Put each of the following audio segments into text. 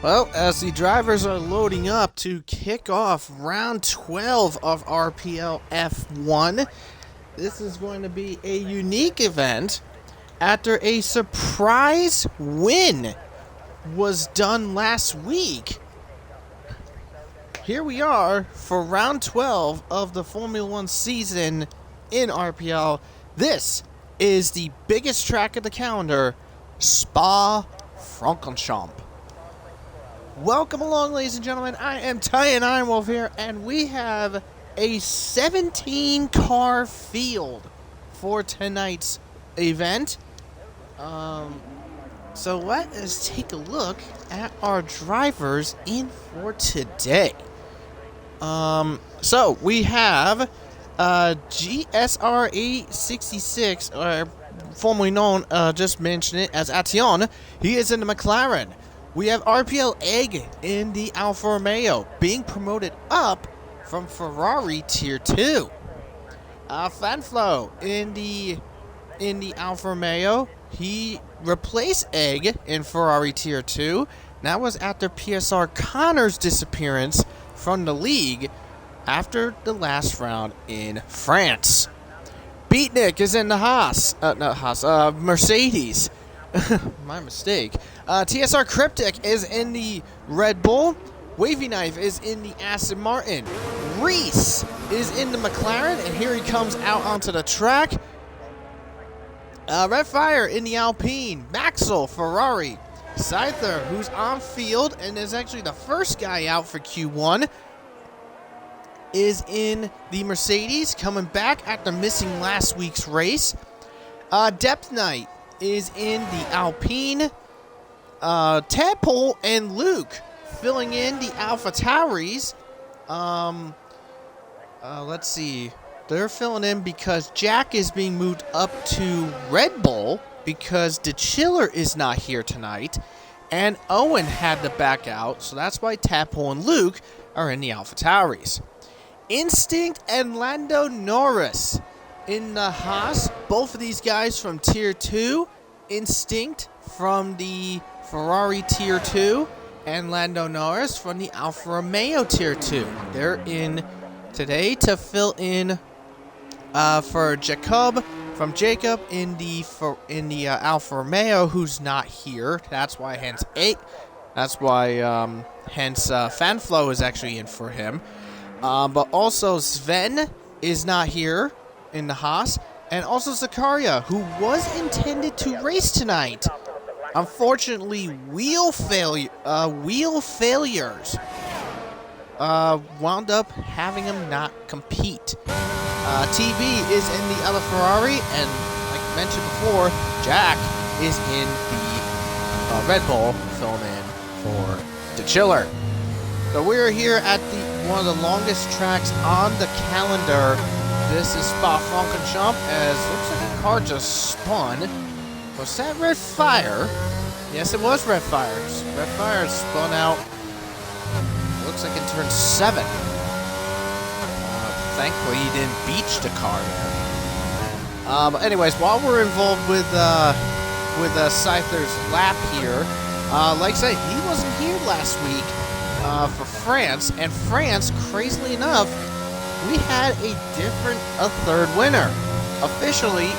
Well, as the drivers are loading up to kick off round 12 of RPL F1, this is going to be a unique event after a surprise win was done last week. Here we are for round 12 of the Formula 1 season in RPL. This is the biggest track of the calendar, Spa-Francorchamps. Welcome along, ladies and gentlemen. I am Ironwolf here, and we have a 17-car field for tonight's event. So let us take a look at our drivers in for today. So we have GSRE 66, or formerly known, just mention it as Ation. He is in the McLaren. We have RPL Egg in the Alfa Romeo, being promoted up from Ferrari Tier 2. Fanflo in the Alfa Romeo. He replaced Egg in Ferrari Tier 2. That was after PSR Connor's disappearance from the league after the last round in France. Beatnik is in the Mercedes. My mistake. TSR Cryptic is in the Red Bull. Wavy Knife is in the Aston Martin. Reese is in the McLaren, and here he comes out onto the track. Red Fire in the Alpine. Maxwell, Ferrari. Scyther, who's on field and is actually the first guy out for Q1, is in the Mercedes, coming back after missing last week's race. Depth Knight is in the Alpine. Tadpole and Luke filling in the Alpha Tauris. Let's see. They're filling in because Jack is being moved up to Red Bull because the Chiller is not here tonight. And Owen had to back out, so that's why Tadpole and Luke are in the Alpha Tauris. Instinct and Lando Norris in the Haas. Both of these guys from Tier 2. Instinct from the Ferrari Tier 2. And Lando Norris from the Alfa Romeo Tier 2. They're in today to fill in for Jacob in the Alfa Romeo, who's not here. That's why hence 8. That's why Fanflo is actually in for him. But also Sven is not here in the Haas, and also Zakaria, who was intended to race tonight. Unfortunately, wheel failures wound up having him not compete. TV is in the other Ferrari, and like mentioned before, Jack is in the Red Bull, filling in for the Chiller. So we're here at one of the longest tracks on the calendar. This is Spa-Francorchamps, as looks like a car just spun. Was that Red Fire? Yes, it was Red Fire. Red Fire spun out. Looks like in turn 7. Thankfully, he didn't beach the car there. But anyways, while we're involved with Scyther's lap here, like I said, he wasn't here last week for France, and France, crazily enough, we had a third winner. Officially,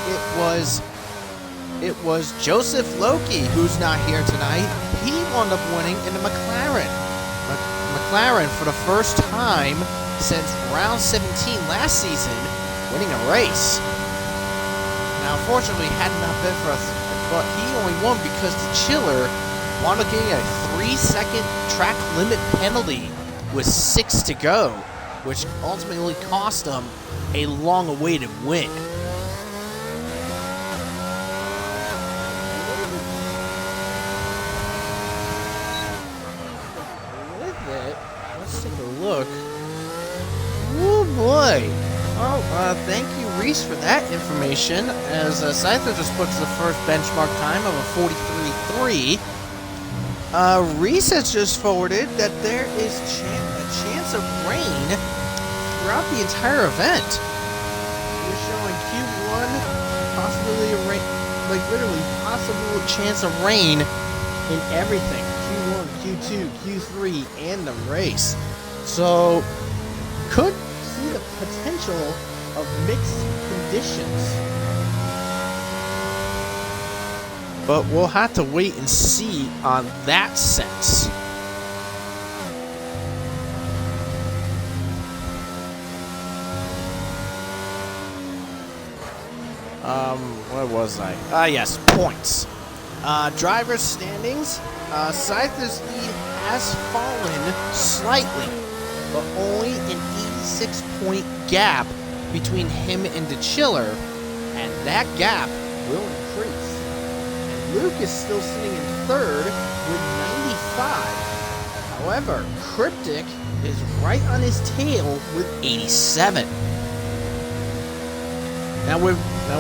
it was Joseph Loki, who's not here tonight. He wound up winning in the McLaren. McLaren, for the first time since round 17 last season, winning a race. Now, unfortunately, had it not been for us, but he only won because the Chiller wound up getting a 3-second track limit penalty with 6 to go, which ultimately cost him a long-awaited win. With it, let's take a look. Oh boy. Well, thank you, Reese, for that information, as Scyther just puts the first benchmark time of a 43.3. Reese has just forwarded that there is a chance of rain throughout the entire event. We're showing Q1, possibility of rain, like literally possible chance of rain in everything. Q1, Q2, Q3, and the race. So, could see the potential of mixed conditions. But we'll have to wait and see on that sense. Where was I? Yes, points. Driver's standings. Scyther's lead has fallen slightly, but only an 86-point gap between him and DeChiller, and that gap will increase. And Luke is still sitting in third with 95. However, Cryptic is right on his tail with 87. Now with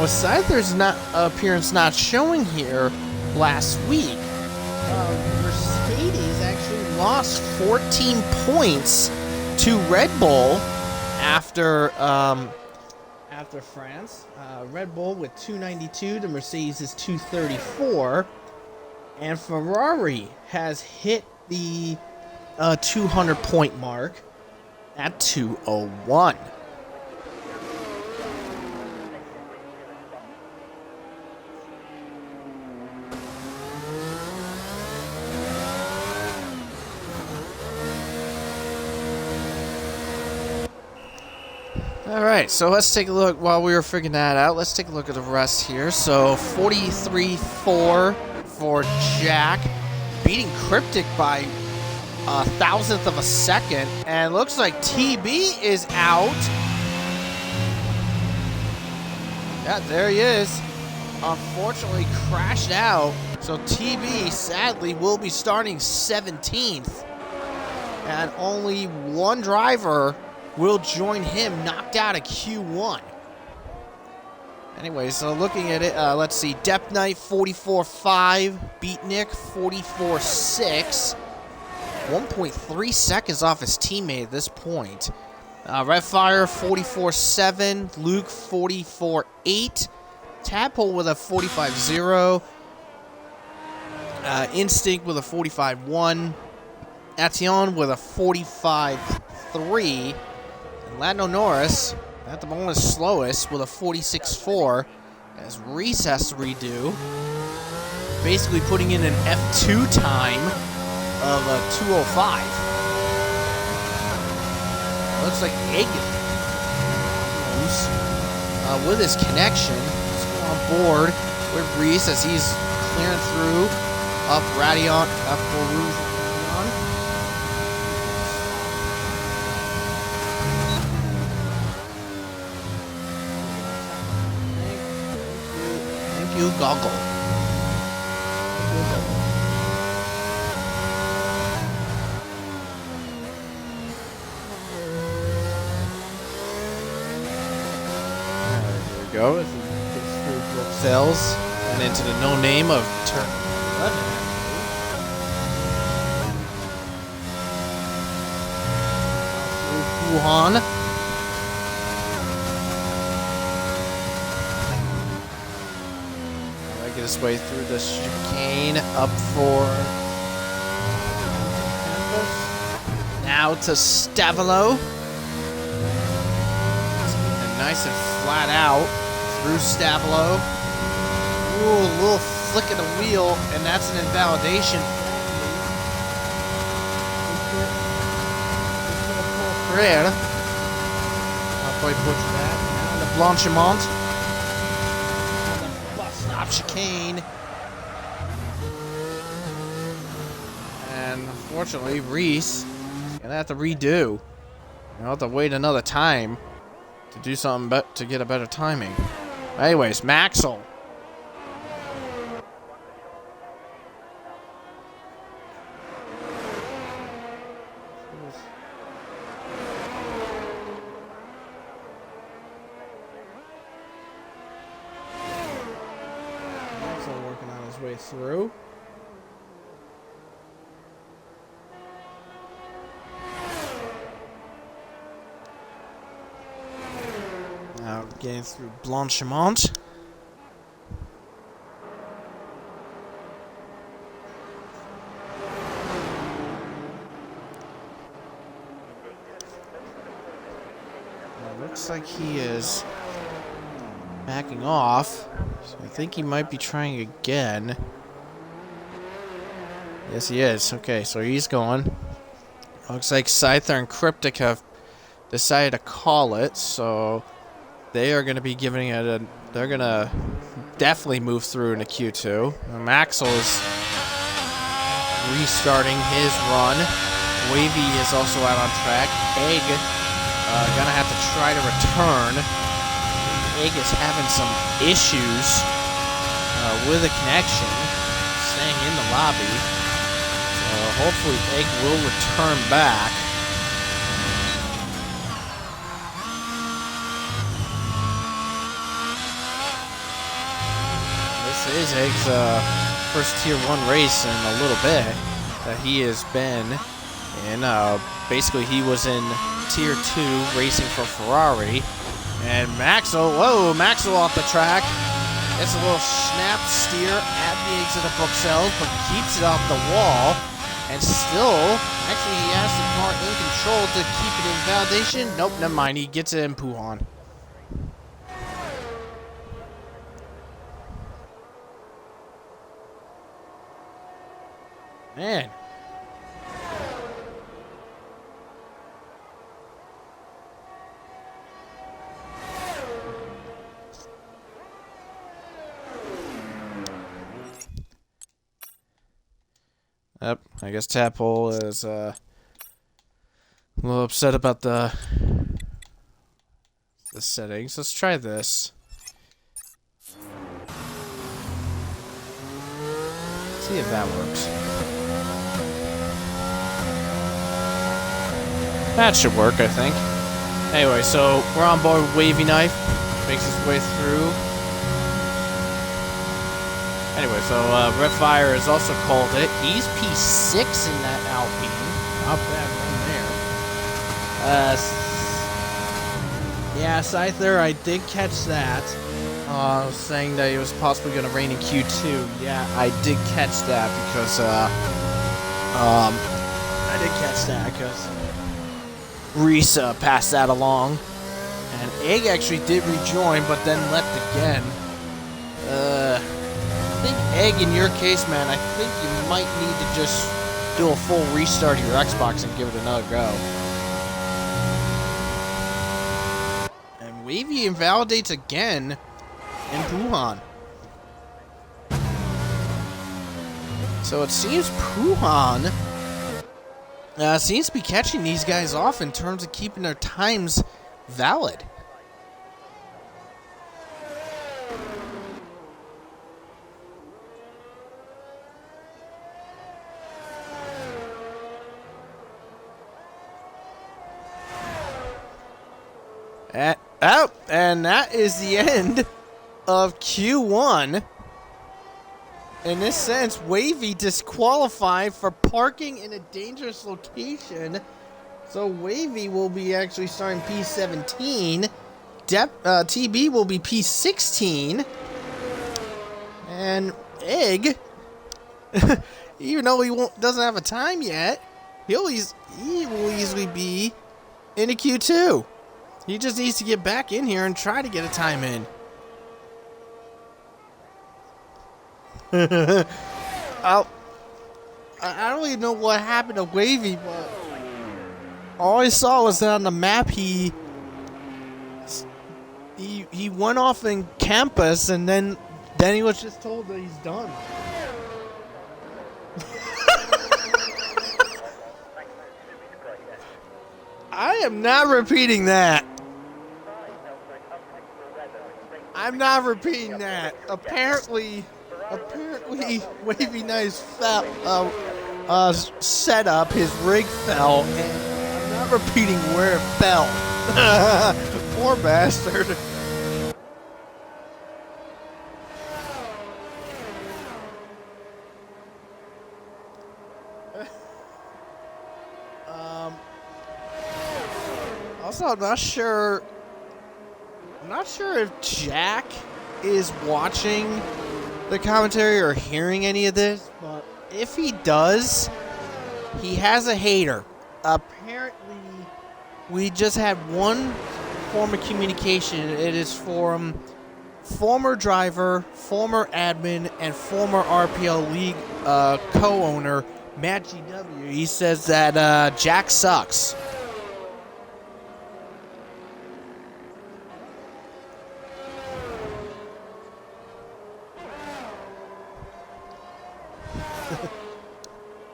Scyther's appearance not showing here last week, Mercedes actually lost 14 points to Red Bull after France. Red Bull with 292 to Mercedes is 234, and Ferrari has hit the 200-point mark at 201. Alright, so let's take a look. While we were figuring that out, let's take a look at the rest here. So 43.4 for Jack, beating Cryptic by a thousandth of a second, and looks like TB is out. Yeah, there he is. Unfortunately crashed out, so TB sadly will be starting 17th, and only one driver will join him, knocked out of Q1. Anyway, so looking at it, let's see. Depth Knight 44.5, Beatnik 44.6, 1.3 seconds off his teammate at this point. Redfire 44.7, Luke 44.8, Tadpole with a 45.0, Instinct with a 45.1, Ation with a 45.3, and Lando Norris at the moment slowest with a 46.4, as Reese has to redo, basically putting in an F2 time of 2:05. Looks like Egg with his connection. Let's go on board with Reese as he's clearing through up Radion, up Rouge. You goggle. Here we go. This is through cells and into the no name of turn 11. Through Wuhan. His way through the chicane up for now to Stavilo. Nice and flat out through Stavilo. Ooh, a little flick of the wheel, and that's an invalidation. Frere. I'll probably butcher that. Now the Blanchimont. Chicane, and unfortunately Reese is gonna have to redo. I'll have to wait another time to do something to get a better timing. Anyways, Maxwell. Working on his way through. Now getting through Blanchimont. looks like he is backing off. So I think he might be trying again. Yes, he is. Okay, so he's going. Looks like Scyther and Cryptic have decided to call it, so they are going to be giving it a... They're going to definitely move through into Q2. Maxwell is restarting his run. Wavy is also out on track. Egg going to have to try to return. Egg is having some issues with a connection, staying in the lobby. Hopefully Egg will return back. This is Egg's first Tier 1 race in a little bit that he has been in. Basically, he was in Tier 2 racing for Ferrari. And Maxwell, whoa, Maxwell off the track. It's a little snap steer at the exit of book cells, but keeps it off the wall. And still, actually, he has the car in control to keep it in validation. Nope, never mind. He gets it in Puhan. Man. Yep, I guess Tadpole is a little upset about the settings. Let's try this. See if that works. That should work, I think. Anyway, so we're on board with Wavy Knife. Makes his way through. Anyway, so Redfire has also called it. He's P6 in that Alpine. Not bad run there. Yeah, Scyther, I did catch that. Saying that he was possibly going to rain in Q2. Yeah, I did catch that because Risa passed that along. And Egg actually did rejoin, but then left again. I think Egg, in your case, man, I think you might need to just do a full restart of your Xbox and give it another go. And Wavy invalidates again in Puhan. So it seems Puhan seems to be catching these guys off in terms of keeping their times valid. And that is the end of Q1. In this sense, Wavy disqualified for parking in a dangerous location. So Wavy will be actually starting P17. TB will be P16. And Egg, even though he doesn't have a time yet, he will easily be into Q2. He just needs to get back in here and try to get a time in. I don't even know what happened to Wavy, but all I saw was that on the map he went off in campus and then he was just told that he's done. I am not repeating that. I'm not repeating that. Apparently Wavy Knife's setup, his rig fell, and I'm not repeating where it fell. Poor bastard. Also, I'm not sure if Jack is watching the commentary or hearing any of this, but if he does, he has a hater. Apparently, we just had one form of communication. It is from former driver, former admin, and former RPL League co-owner Matt GW. He says that Jack sucks.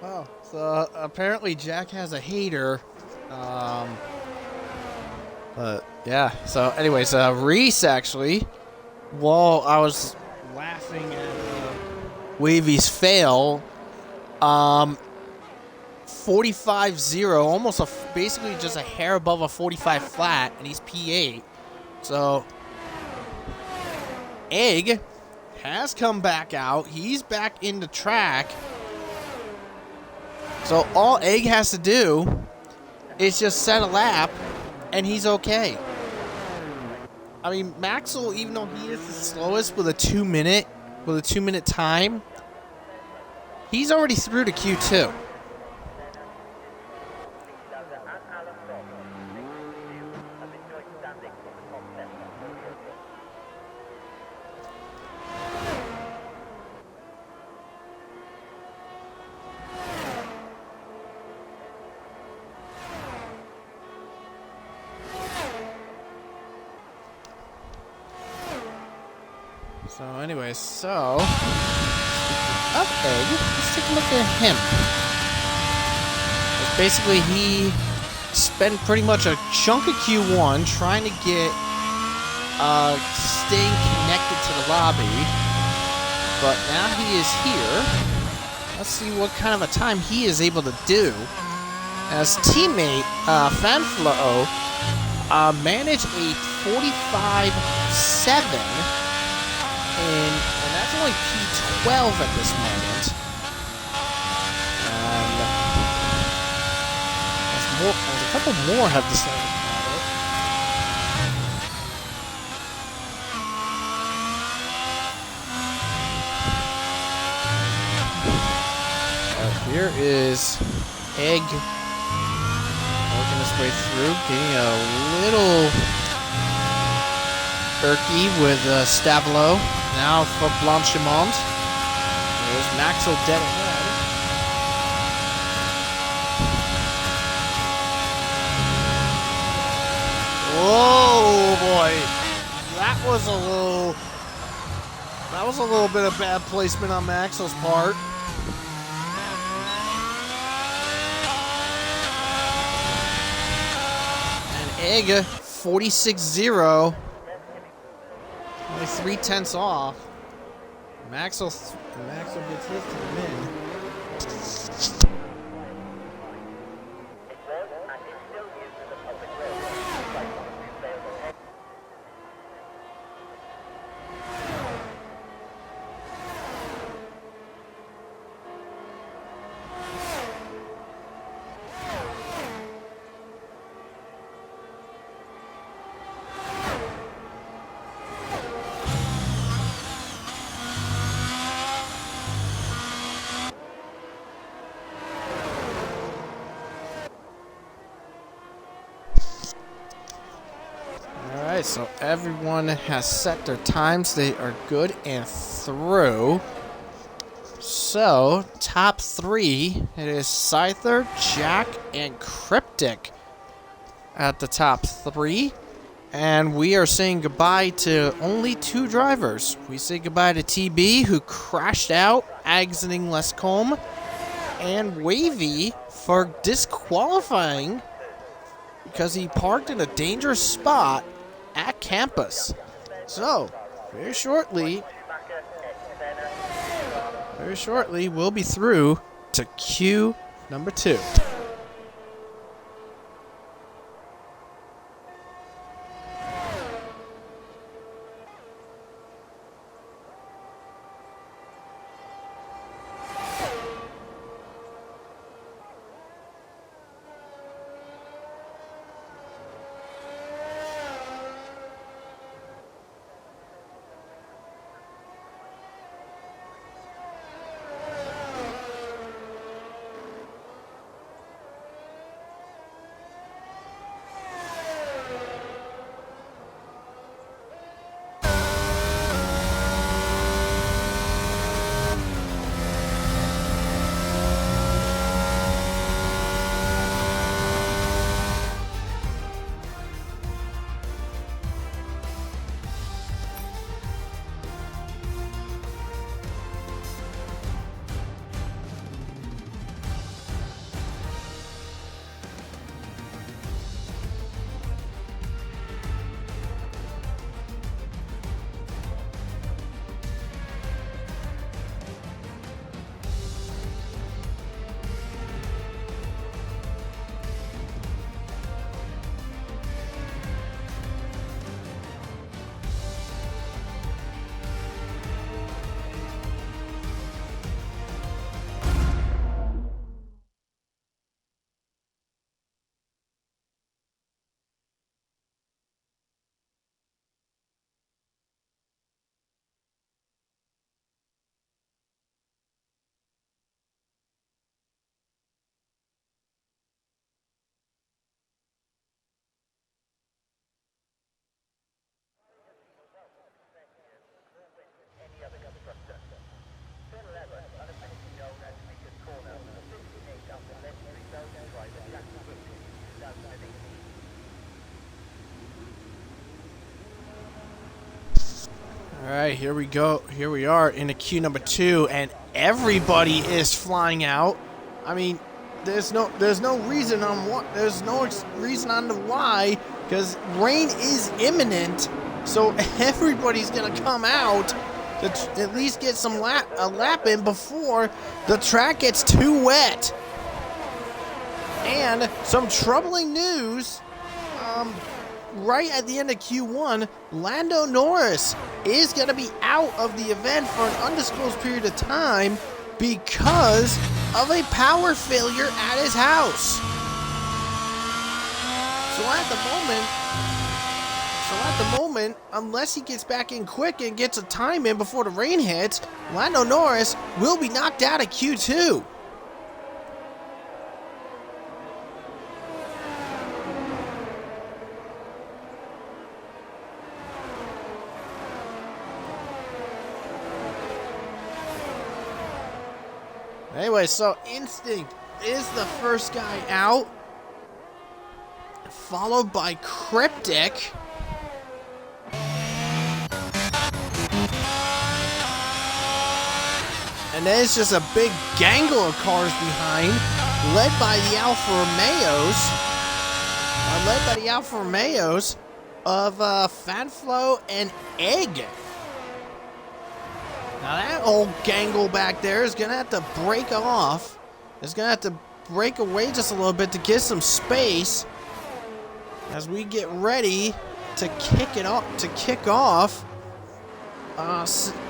Wow. So apparently Jack has a hater. But yeah. So anyways, Reese actually, while I was laughing at Wavy's fail, 45-0, almost basically just a hair above a 45 flat, and he's P8. So Egg has come back out. He's back in the track. So all Egg has to do is just set a lap, and he's okay. I mean, Maxwell, even though he is the slowest with a 2-minute time, he's already through to Q2. So anyway, Egg, let's take a look at him. Basically, he spent pretty much a chunk of Q1 trying to get staying connected to the lobby, but now he is here. Let's see what kind of a time he is able to do. As teammate Fanflo managed a 45-7. And that's only P12 at this moment. And there's a couple more have decided about it. Here is Egg working his way through, getting a little irky with Stavelo. Now for Blanchimont. There's Maxwell dead ahead. Whoa, boy. That was a little bit of bad placement on Maxwell's part. And Egg, 46-0. Only 3/10 off. Maxwell gets his time in. Alright, so everyone has set their times. They are good and through. So, top 3, it is Scyther, Jack, and Cryptic at the top 3. And we are saying goodbye to only 2 drivers. We say goodbye to TB, who crashed out, exiting Lescombe, and Wavy for disqualifying because he parked in a dangerous spot at campus. So, very shortly, we'll be through to Q number 2. All right, here we go. Here we are in the queue number 2, and everybody is flying out. I mean, there's no reason on what. There's no reason on the why, because rain is imminent. So everybody's gonna come out to at least get some a lap in before the track gets too wet. And some troubling news. Right at the end of Q1, Lando Norris is going to be out of the event for an undisclosed period of time because of a power failure at his house. So at the moment, unless he gets back in quick and gets a time in before the rain hits, Lando Norris will be knocked out of Q2. Anyway, so Instinct is the first guy out, followed by Cryptic. And then it's just a big gangle of cars behind, led by the Alfa Romeos of Fanflo and Egg. Now that old gangle back there is going to have to break off. It's going to have to break away just a little bit to get some space as we get ready to kick off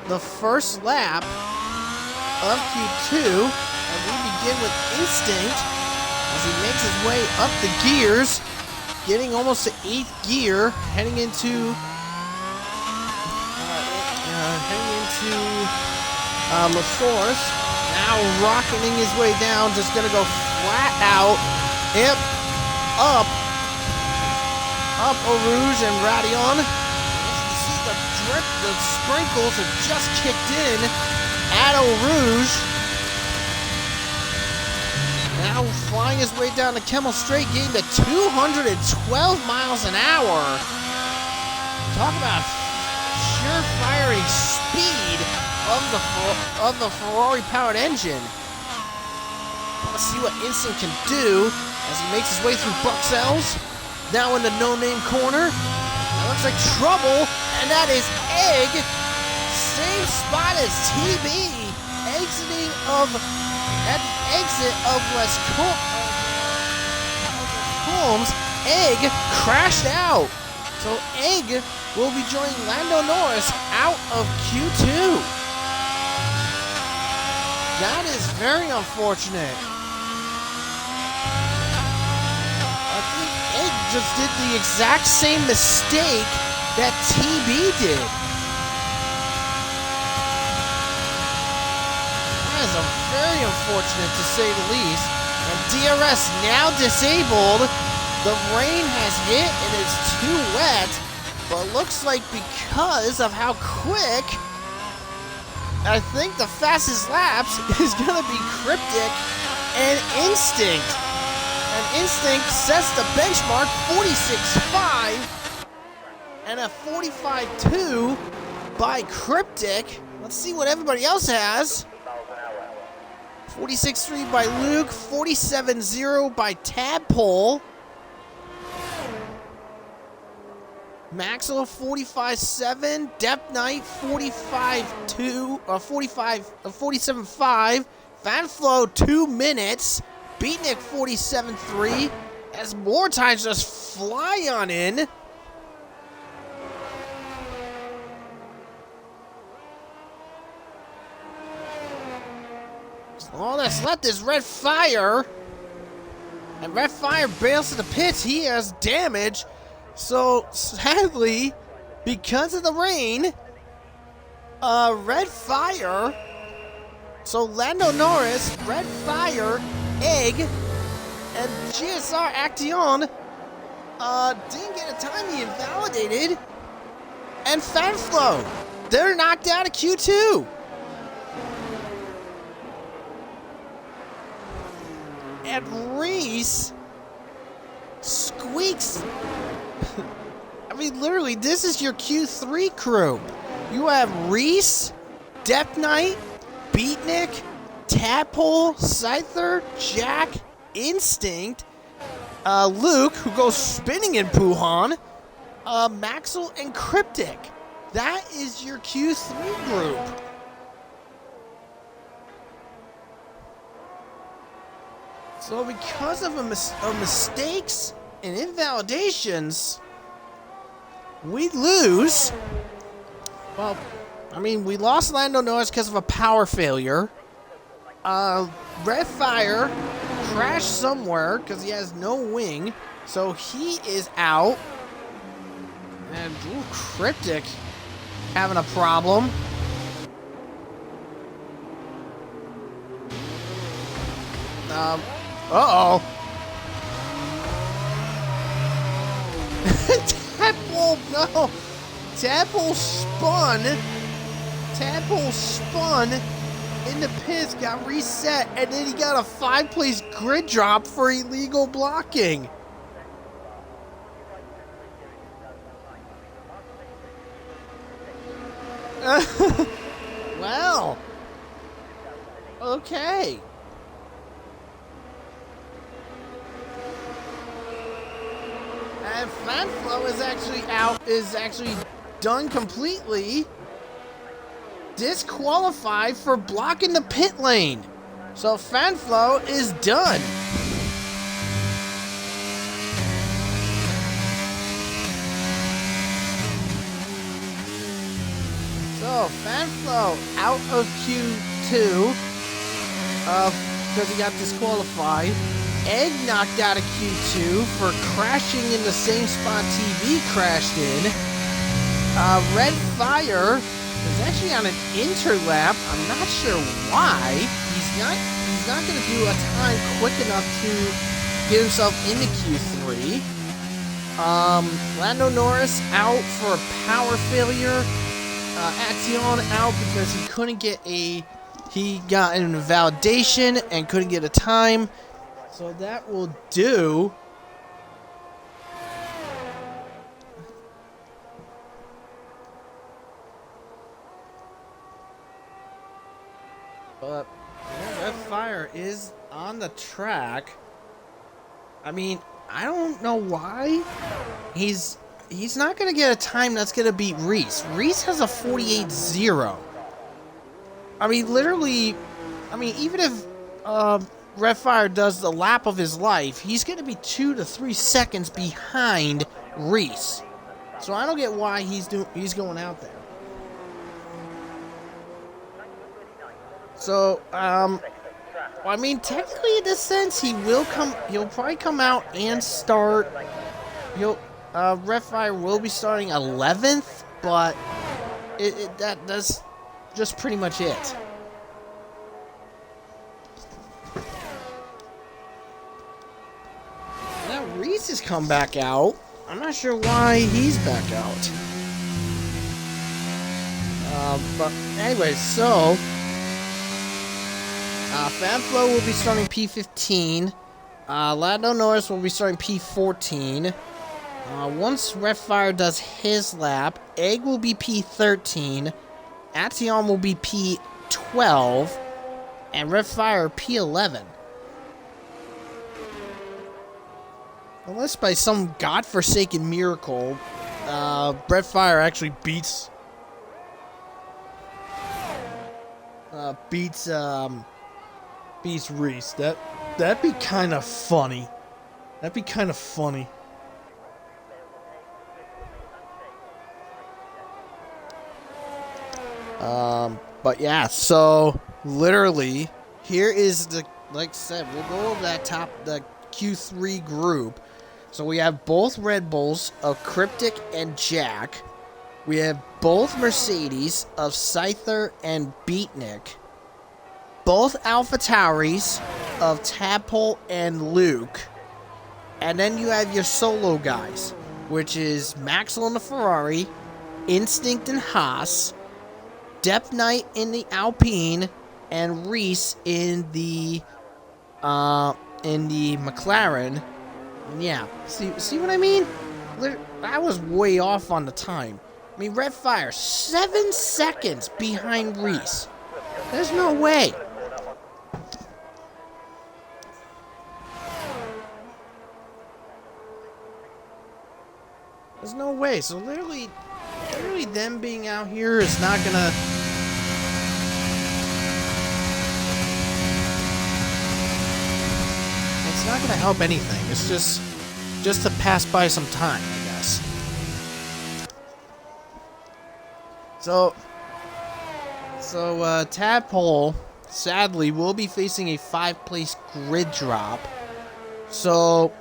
the first lap of Q2. And we begin with Instinct as he makes his way up the gears, getting almost to 8th gear, heading into La Source, now rocketing his way down, just gonna go flat out, up Eau Rouge and Radion. As you can see, the sprinkles have just kicked in at Eau Rouge. Now flying his way down the Kemmel Straight, getting to 212 miles an hour. Talk about sure-firing speed of the Ferrari-powered engine. Let's see what Instinct can do as he makes his way through Bruxelles. Now in the no-name corner. That looks like trouble, and that is Egg. Same spot as TB, exiting at the exit of Les Combs. Egg crashed out. So Egg will be joining Lando Norris out of Q2. That is very unfortunate. I think Egg just did the exact same mistake that TB did. That is very unfortunate to say the least. And DRS now disabled. The rain has hit and it's too wet. But looks like because of how quick, I think the fastest laps is going to be Cryptic and Instinct. And Instinct sets the benchmark 46.5 and a 45.2 by Cryptic. Let's see what everybody else has. 46.3 by Luke, 47.0 by Tadpole. Maxwell 45.7, Depth Knight 45.2 or 47.5, Fanflow 2 minutes, Beatnik 47.3, as more times just fly on in. All that's left is Red Fire, and Red Fire bails to the pits. He has damage. So, sadly, because of the rain, Red Fire, so Lando Norris, Red Fire, Egg, and GSR Action didn't get a time invalidated, and Fanflow, they're knocked out of Q2. And Reese squeaks. I mean, literally, this is your Q3 crew. You have Reese, Death Knight, Beatnik, Tadpole, Scyther, Jack, Instinct, Luke, who goes spinning in Puhan, Maxwell, and Cryptic. That is your Q3 group. So because of mistakes and invalidations, we lose. Well, I mean, we lost Lando Norris because of a power failure. Red Fire crashed somewhere because he has no wing, so he is out. And Cryptic having a problem. Uh-oh. Tadpole, no. Tadpole spun in the pits, got reset, and then he got a 5-place grid drop for illegal blocking. Well, okay. And Fanflow is actually done completely. Disqualified for blocking the pit lane. So Fanflow is done. So Fanflow out of Q2 because he got disqualified. Egg knocked out of Q2 for crashing in the same spot TV crashed in. Red Fire is actually on an interlap. I'm not sure why. He's not going to do a time quick enough to get himself into Q3. Lando Norris out for a power failure. Action out because he couldn't get he got an invalidation and couldn't get a time. So that will do. But Red Fire is on the track. I mean, I don't know why. He's not going to get a time that's going to beat Reese. Reese has a 48-0. I mean, literally, even if Red Fire does the lap of his life, he's going to be 2 to 3 seconds behind Reese. So I don't get why he's going out there. So, I mean, technically in this sense, he'll probably come out and start. Red Fire will be starting 11th, but that's just pretty much it. Now Reese has come back out. I'm not sure why he's back out. But anyway, so Fanflow will be starting P15. Lando Norris will be starting P14. Once Red Fire does his lap, Egg will be P13, Action will be P12, and Red Fire P11. Unless by some godforsaken miracle, Red Fire actually beats Reese. That'd be kind of funny. But yeah, so literally, here is like I said, we'll go over the Q3 group. So we have both Red Bulls of Cryptic and Jack. We have both Mercedes of Scyther and Beatnik. Both Alpha Tauris of Tadpole and Luke. And then you have your solo guys, which is Maxwell in the Ferrari, Instinct and Haas, Depth Knight in the Alpine, and Reese in the in the McLaren. And yeah, see what I mean? I was way off on the time. I mean, Red Fire 7 seconds behind Reese. There's no way. There's no way. So literally them being out here is not gonna. It's not gonna help anything. It's just to pass by some time, I guess. So Tadpole, sadly, will be facing a 5-place grid drop. So,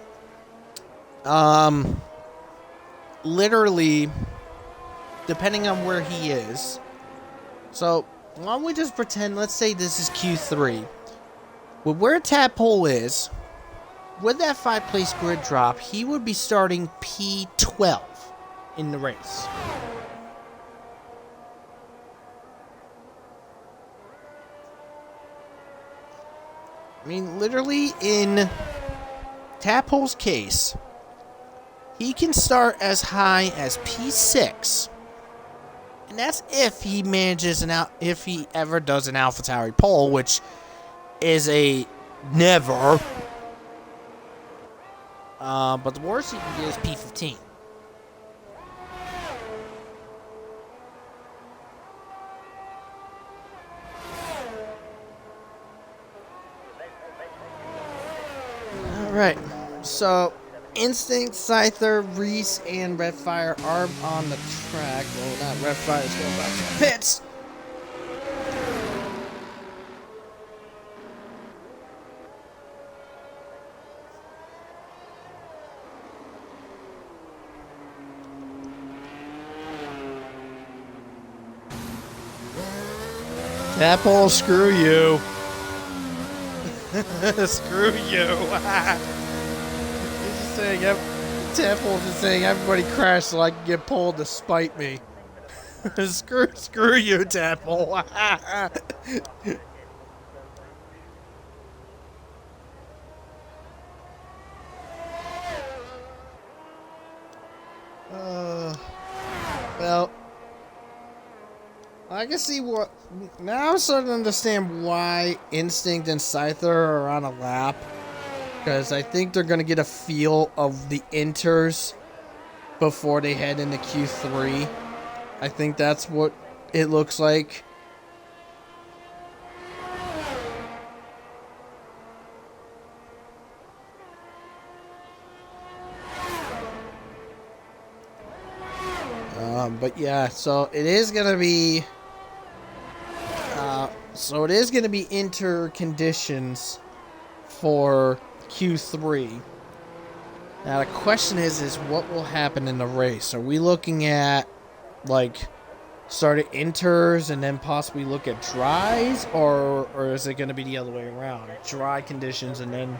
literally, depending on where he is. So, why don't we just pretend, let's say this is Q3. With where Tadpole is, with that 5-place grid drop, he would be starting P12 in the race. I mean, literally, in Tadpole's case, he can start as high as P6. And that's if he manages if he ever does an AlphaTauri pole, which is a never. But the worst he can get is P15. Alright, so Instinct, Scyther, Reese, and Redfire are on the track. Well, not Redfire's going back to the pits. Apple, screw you. Screw you. He's just saying, Temple's just saying everybody crashed so I can get pulled to spite me. Screw you, Temple. Well, I can see what. Now I'm starting to understand why Instinct and Scyther are on a lap. Because I think they're going to get a feel of the inters before they head into Q3. I think that's what it looks like. But yeah, so it is going to be... inter conditions for Q3. Now the question is what will happen in the race? Are we looking at like start at inters and then possibly look at dries, or is it going to be the other way around? Dry conditions and then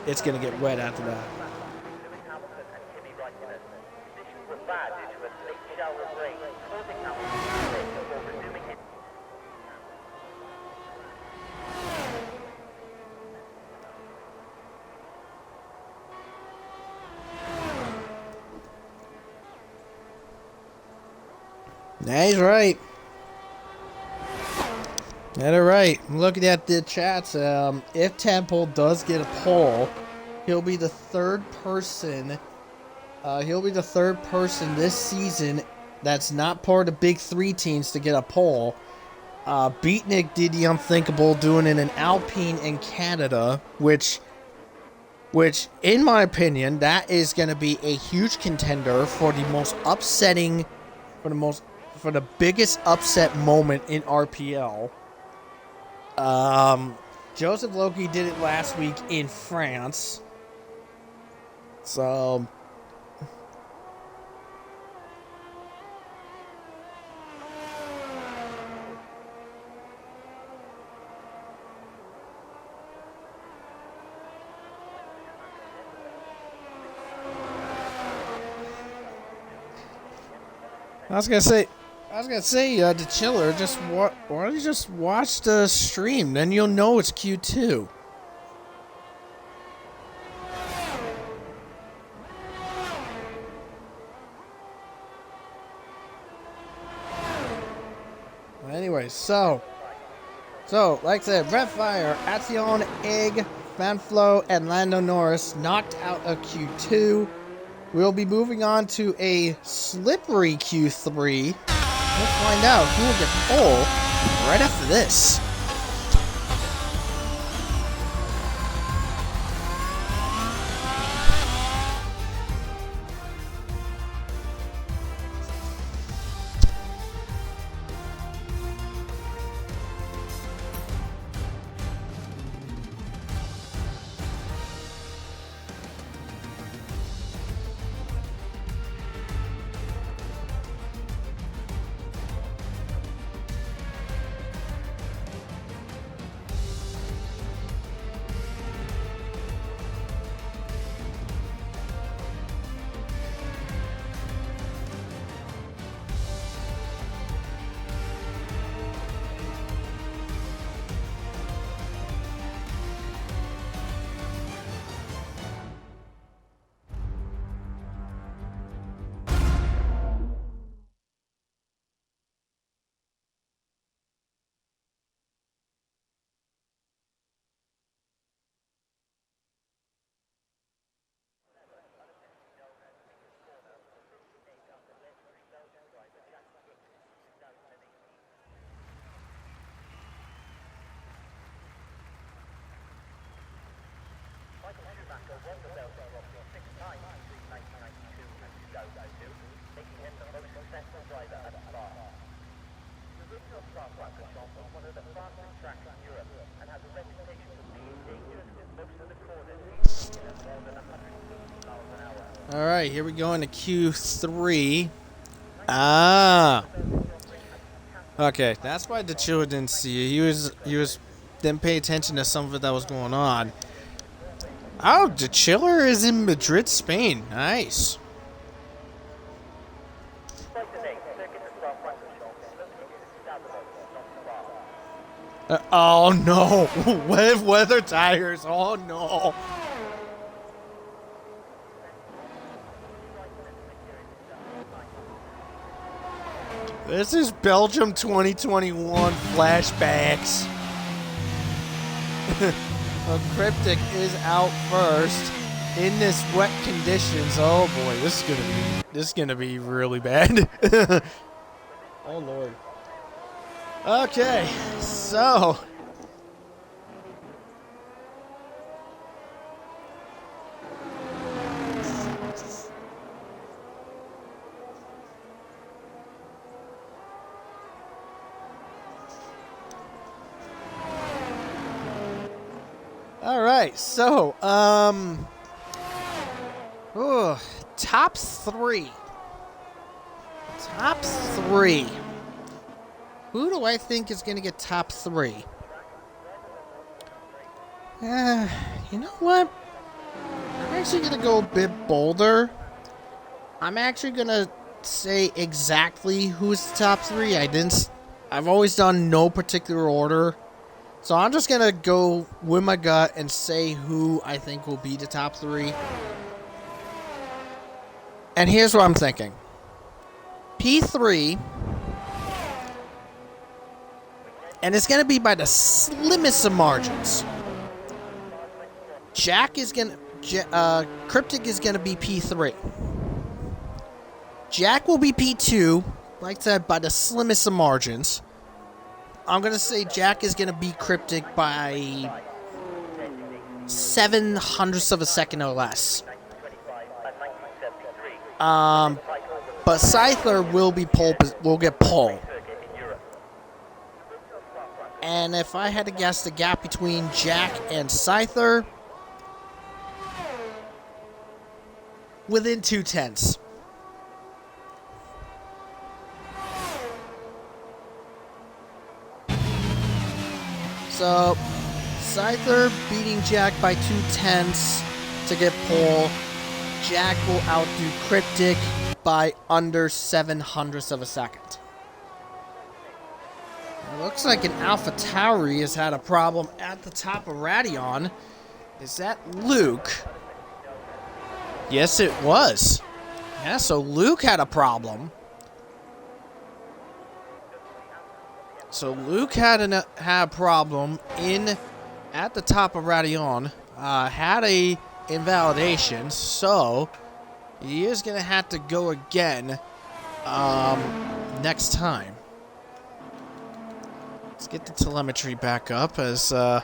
it's going to get wet after that. Yeah, he's right. That's right. I'm looking at the chats. If Tadpole does get a pole, he'll be the third person. He'll be the third person this season that's not part of the big three teams to get a pole. Beatnik did the unthinkable, doing it in Alpine in Canada, which, in my opinion, that is going to be a huge contender for the most upsetting, for the biggest upset moment in RPL. Joseph Loki did it last week in France. So I was gonna say, the chiller, why don't you just watch the stream? Then you'll know it's Q2. So, like I said, Red Fire, Action, Egg, Fanflo, and Lando Norris knocked out of Q2. We'll be moving on to a slippery Q3. Let's find out who will get pole right after this. Alright, here we go into Q3. Okay, that's why the Chiller didn't see it. He was didn't pay attention to some of it that was going on. Oh, the Chiller is in Madrid, Spain. Nice. Oh no! Weather tires. Oh no! This is Belgium 2021 flashbacks. Well, Cryptic is out first in this wet conditions. Oh boy, this is gonna be really bad. Oh lord. Okay, so alright, so, top three. Top three. Who do I think is going to get top three? You know what? I'm actually going to go a bit bolder. I'm actually going to say exactly who's the top three. I've always done no particular order. So I'm just going to go with my gut and say who I think will be the top three. And here's what I'm thinking. P3, and it's going to be by the slimmest of margins. Cryptic is going to be P3. Jack will be P2, like I said, by the slimmest of margins. I'm going to say Jack is going to beat Cryptic by 0.07 of a second or less. But Scyther will get pole. And if I had to guess the gap between Jack and Scyther, within 0.2. So, Scyther beating Jack by 0.2 to get pole. Jack will outdo Cryptic by under 0.07 of a second. It looks like an Alpha Tauri has had a problem at the top of Radion. Is that Luke? Yes, it was. Yeah, so Luke had a problem. So Luke had a problem at the top of Radion. Had a invalidation, so he is gonna have to go again next time. Let's get the telemetry back up as so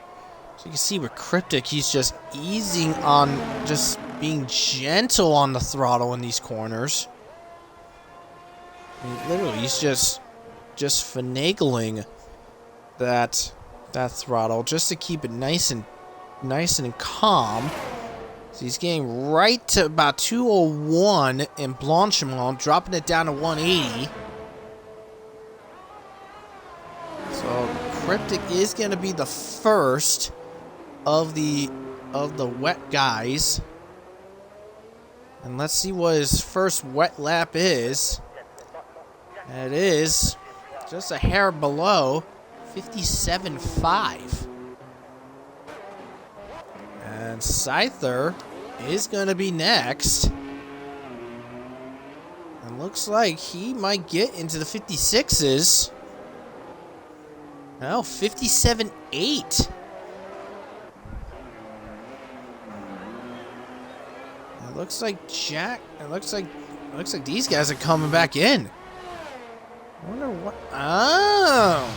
you can see with Cryptic, he's just easing on, just being gentle on the throttle in these corners. I mean, literally, he's just finagling that throttle just to keep it nice and calm. So he's getting right to about 201 in Blanchimont, dropping it down to 180. So Cryptic is going to be the first of the wet guys. And let's see what his first wet lap is. And it is just a hair below 57.5. And Scyther is going to be next. And looks like he might get into the 56s. No, 57.8. It looks like it looks like these guys are coming back in. I wonder what. Oh.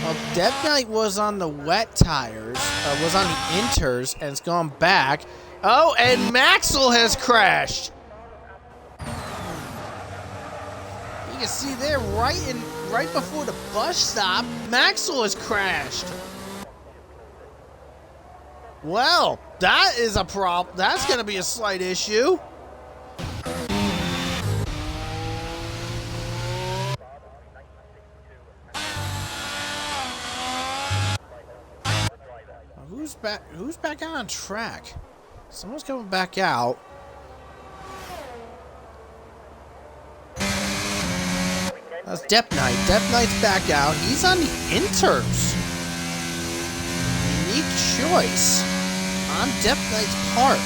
Well, Death Knight was on the wet tires, was on the inters, and it's gone back. Oh, and Maxwell has crashed. You can see there, right before the bus stop, Maxwell has crashed. Well, that is a problem. That's going to be a slight issue. Who's back out on track? Someone's coming back out. That's Death Knight. Death Knight's back out. He's on the inters. Unique choice on Death Knight's part.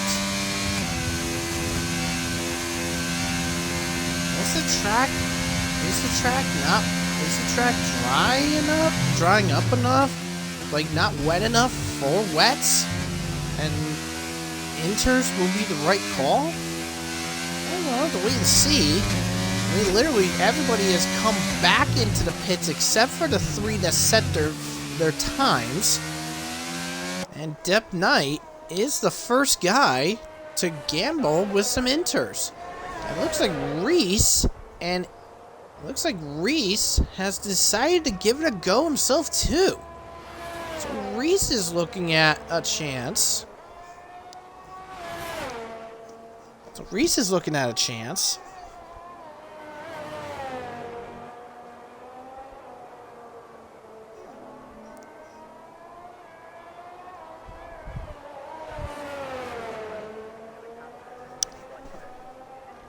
Is the track drying up enough? Like, not wet enough for wets? And inters will be the right call? I don't know, have to wait and see. I mean, literally, everybody has come back into the pits except for the three that set their times. And Depp Knight is the first guy to gamble with some inters. It looks like Reese has decided to give it a go himself too. So Reese is looking at a chance.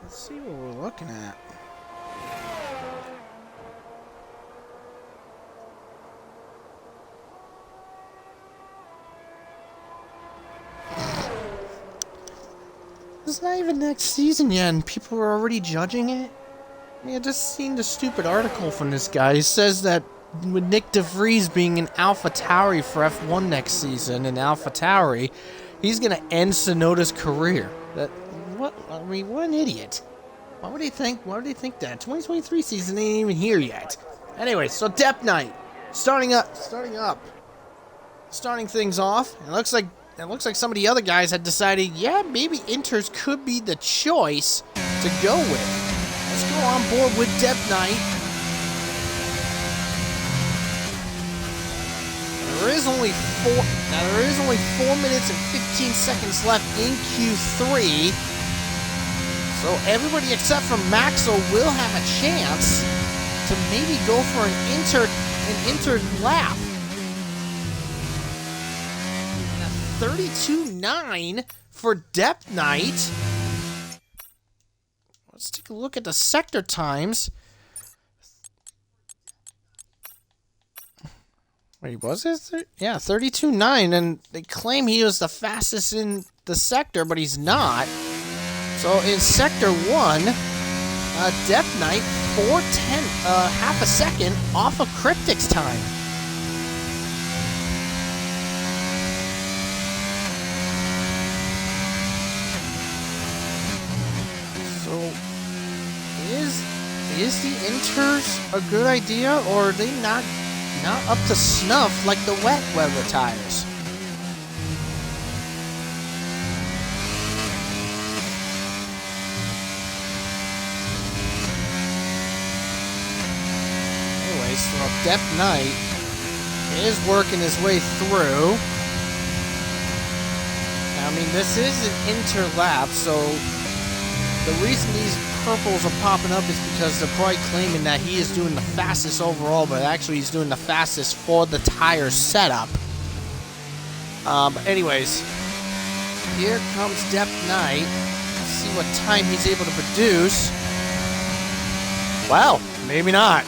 Let's see what we're looking at. It's not even next season yet, and people are already judging it. I mean, I just seen the stupid article from this guy. He says that with Nick DeVries being in AlphaTauri for F1 next season in AlphaTauri, he's gonna end Tsunoda's career. What an idiot. Why would he think that? 2023 season ain't even here yet. Anyway, so Depp Knight starting things off. It looks like some of the other guys had decided, yeah, maybe inters could be the choice to go with. Let's go on board with Depp Knight. There is only 4 minutes and 15 seconds left in Q3. So everybody except for Maxwell will have a chance to maybe go for an entered lap. 32.9 for Depp Knight. Let's take a look at the sector times. Wait, was it? Yeah, 32.9, and they claim he was the fastest in the sector, but he's not. So in Sector 1, Death Knight 4/10, half a second off of Cryptic's time. So, is the inters a good idea, or are they not up to snuff like the wet weather tires? So Death Knight is working his way through. I mean, this is an interlap, so the reason these purples are popping up is because they're probably claiming that he is doing the fastest overall, but actually he's doing the fastest for the tire setup. But anyways, here comes Death Knight. Let's see what time he's able to produce. Well, maybe not.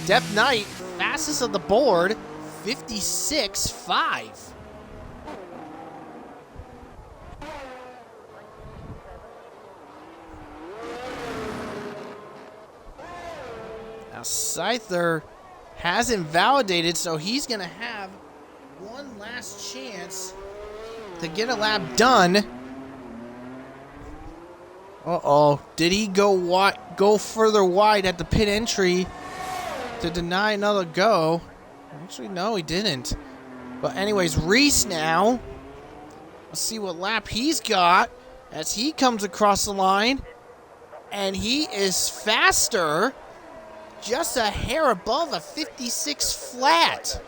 Death Knight, fastest of the board, 56.5. Now, Scyther has invalidated, so he's going to have one last chance to get a lap done. Uh-oh. Did he go further wide at the pit entry to deny another go? Actually, no, he didn't. But anyways, Reese now. Let's see what lap he's got as he comes across the line. And he is faster. Just a hair above a 56 flat.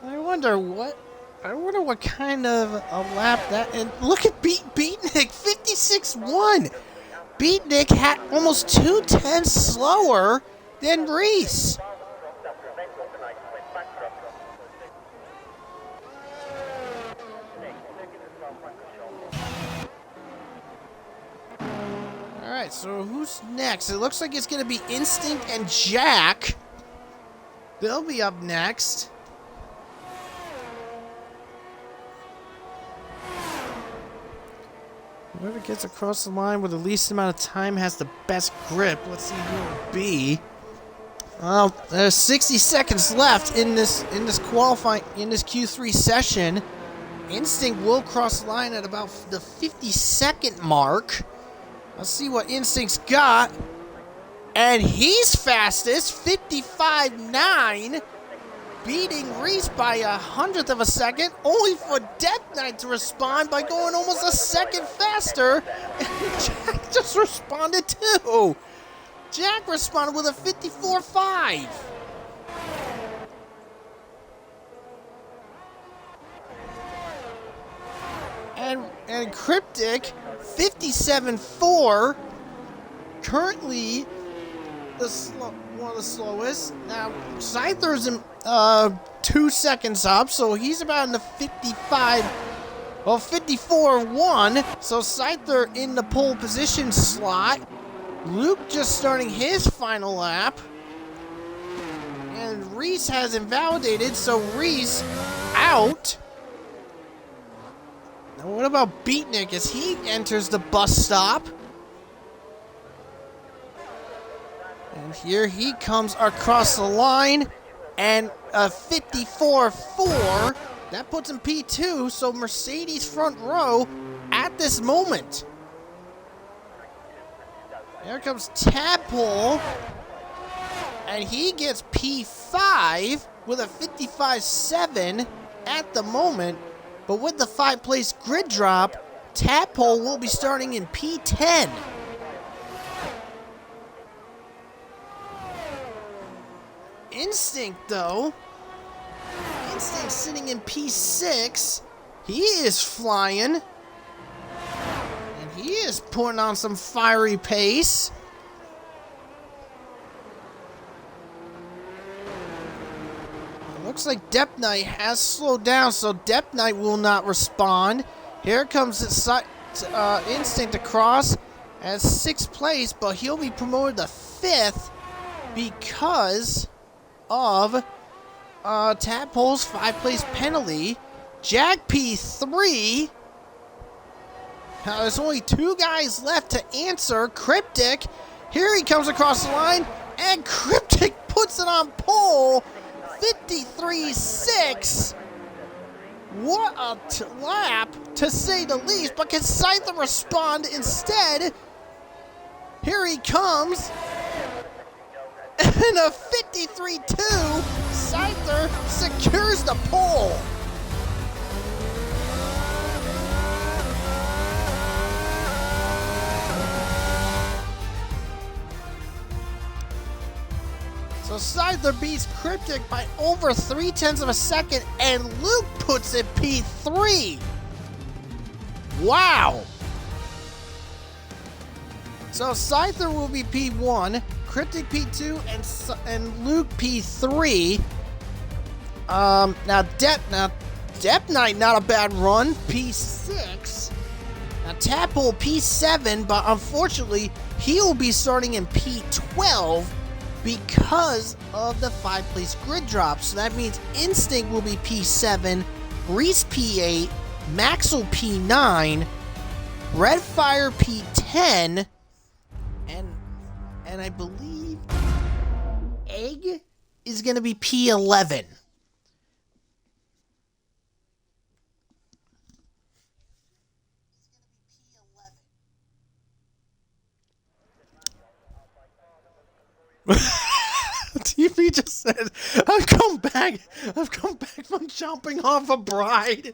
I wonder what kind of a lap that... And look at Beatnik, 56.1. Beatnik had almost 2/10 slower than Reese. Alright, so who's next? It looks like it's going to be Instinct and Jack. They'll be up next. Whoever gets across the line with the least amount of time has the best grip. Let's see who it will be. Well, there's 60 seconds left in this Q3 session. Instinct will cross the line at about the 50-second mark. Let's see what Instinct's got. And he's fastest, 55.9. Beating Reese by 100th of a second, only for Death Knight to respond by going almost a second faster. And Jack just responded too. Jack responded with a 54.5. And Cryptic, 57.4. Currently one of the slowest. Now, Scyther's in 2 seconds up, so he's about in the 55, well, 54.1. So Scyther in the pole position slot. Luke just starting his final lap. And Reese has invalidated, so Reese out. Now what about Beatnik as he enters the bus stop? And here he comes across the line, and a 54.4. That puts him P2, so Mercedes front row at this moment. There comes Tadpole, and he gets P5 with a 55.7 at the moment. But with the 5-place grid drop, Tadpole will be starting in P10. Instinct, though. Instinct sitting in P6. He is flying. And he is putting on some fiery pace. It looks like Death Knight has slowed down, so Death Knight will not respond. Here comes Instinct across at 6th place, but he'll be promoted to 5th because of Tadpole's 5-place penalty. Jack P3. Now there's only 2 guys left to answer. Cryptic, here he comes across the line, and Cryptic puts it on pole. 53.6. What a lap, to say the least. But can Scyther respond instead? Here he comes. And a 53.2. Scyther secures the pole. So Scyther beats Cryptic by over 0.3 of a second, and Luke puts it P3. Wow. So Scyther will be P1, Cryptic P2, and Luke P3. Now Depth Knight, not a bad run, P6. Now Tadpole P7, but unfortunately he will be starting in P12. Because of the 5-place grid drop. So that means Instinct will be P7, Reese P8, Maxwell P9, Redfire P10, and I believe Egg is going to be P11. TV just said, I've come back from jumping off a bride.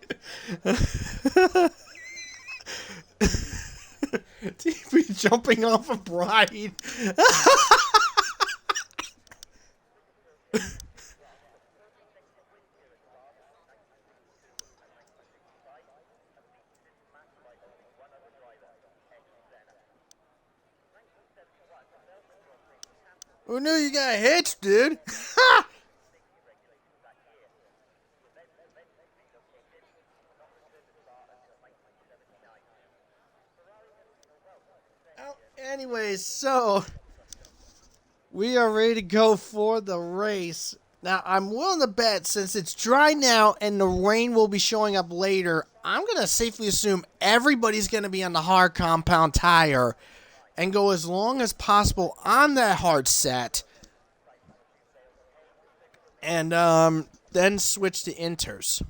TV jumping off a bride. Who knew you got hitched, dude? Anyways, so we are ready to go for the race. Now, I'm willing to bet, since it's dry now and the rain will be showing up later, I'm going to safely assume everybody's going to be on the hard compound tire and go as long as possible on that hard set, and then switch to inters.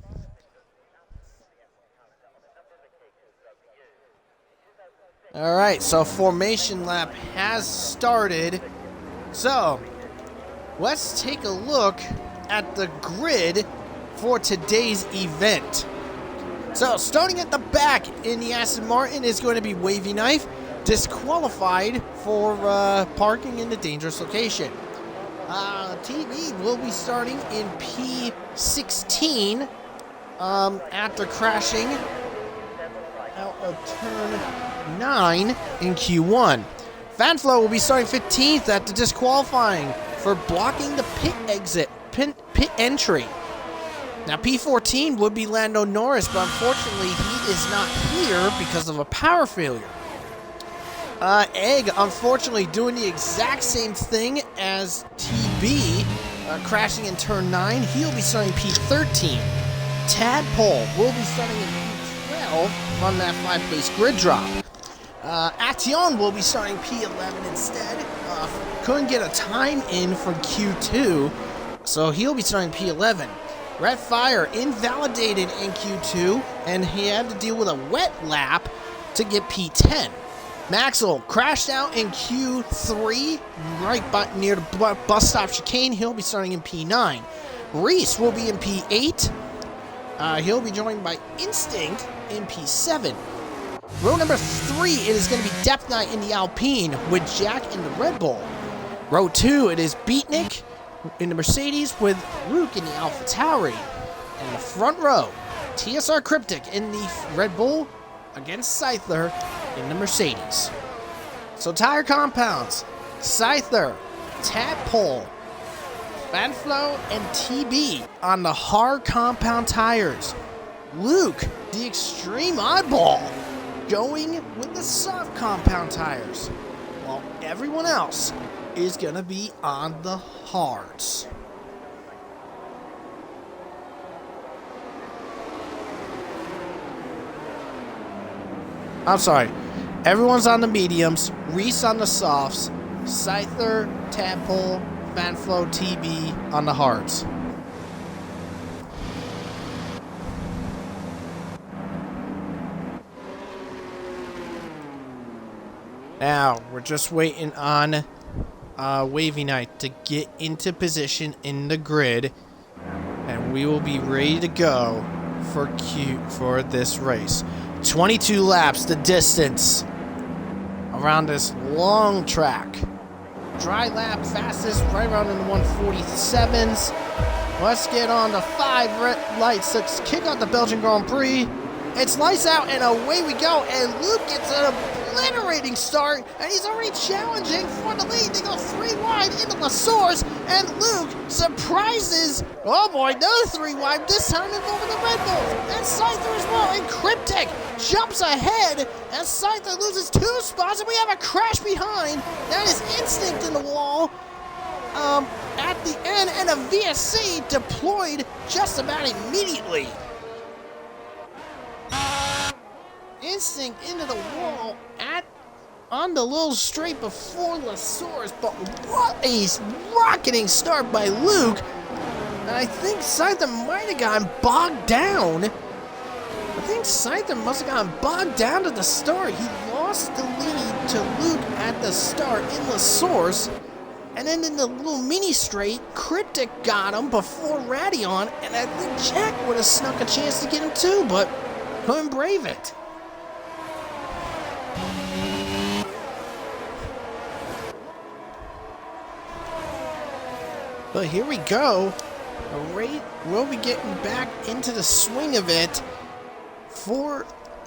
Alright, so formation lap has started. So, let's take a look at the grid for today's event. So, starting at the back in the Aston Martin is going to be Wavy Knife, disqualified for parking in the dangerous location. TV will be starting in P16 after crashing out of turn 9 in Q1. Fanflow will be starting 15th after disqualifying for blocking the pit entry. Now P14 would be Lando Norris, but unfortunately he is not here because of a power failure. Egg, unfortunately, doing the exact same thing as TB, crashing in turn 9. He'll be starting P13. Tadpole will be starting in P12 from that 5-place grid drop. Action will be starting P11 instead. Couldn't get a time in from Q2, so he'll be starting P11. Redfire invalidated in Q2, and he had to deal with a wet lap to get P10. Maxwell crashed out in Q3, right near the bus stop chicane. He'll be starting in P9. Reese will be in P8. He'll be joined by Instinct in P7. Row number 3, it is going to be Depth Knight in the Alpine with Jack in the Red Bull. Row 2, it is Beatnik in the Mercedes with Rook in the Alpha Tauri. And the front row, TSR Cryptic in the Red Bull against Scyther in the Mercedes. So tire compounds, Scyther, Tadpole, Fanflow, and TB on the hard compound tires. Luke, the extreme oddball, going with the soft compound tires, while everyone else is going to be on the hards. I'm sorry. Everyone's on the mediums. Reese on the softs. Scyther, Tadpole, Fanflow, TB on the hards. Now, we're just waiting on Wavy Knight to get into position in the grid, and we will be ready to go for this race. 22 laps, the distance around this long track. Dry lap, fastest, right around in the 147s. Let's get on the 5 red lights. Let's kick off the Belgian Grand Prix. It's lights out, and away we go. And Luke gets an obliterating start, and he's already challenging for the lead. They go 3 wide into La Source, and Luke surprises. Oh boy, another 3 wide, this time involving the Red Bull. And Scyther as well, and Cryptic jumps ahead, and Scyther loses 2 spots, and we have a crash behind. That is Instinct in the wall at the end, and a VSC deployed just about immediately. Instinct into the wall on the little straight before La Source, but what a rocketing start by Luke. And I think Scyther might have gotten bogged down. I think Scyther must have gotten bogged down at the start. He lost the lead to Luke at the start in La Source. And then in the little mini straight, Cryptic got him before Radion, and I think Jack would have snuck a chance to get him too, but couldn't brave it. But here we go. We'll be getting back into the swing of it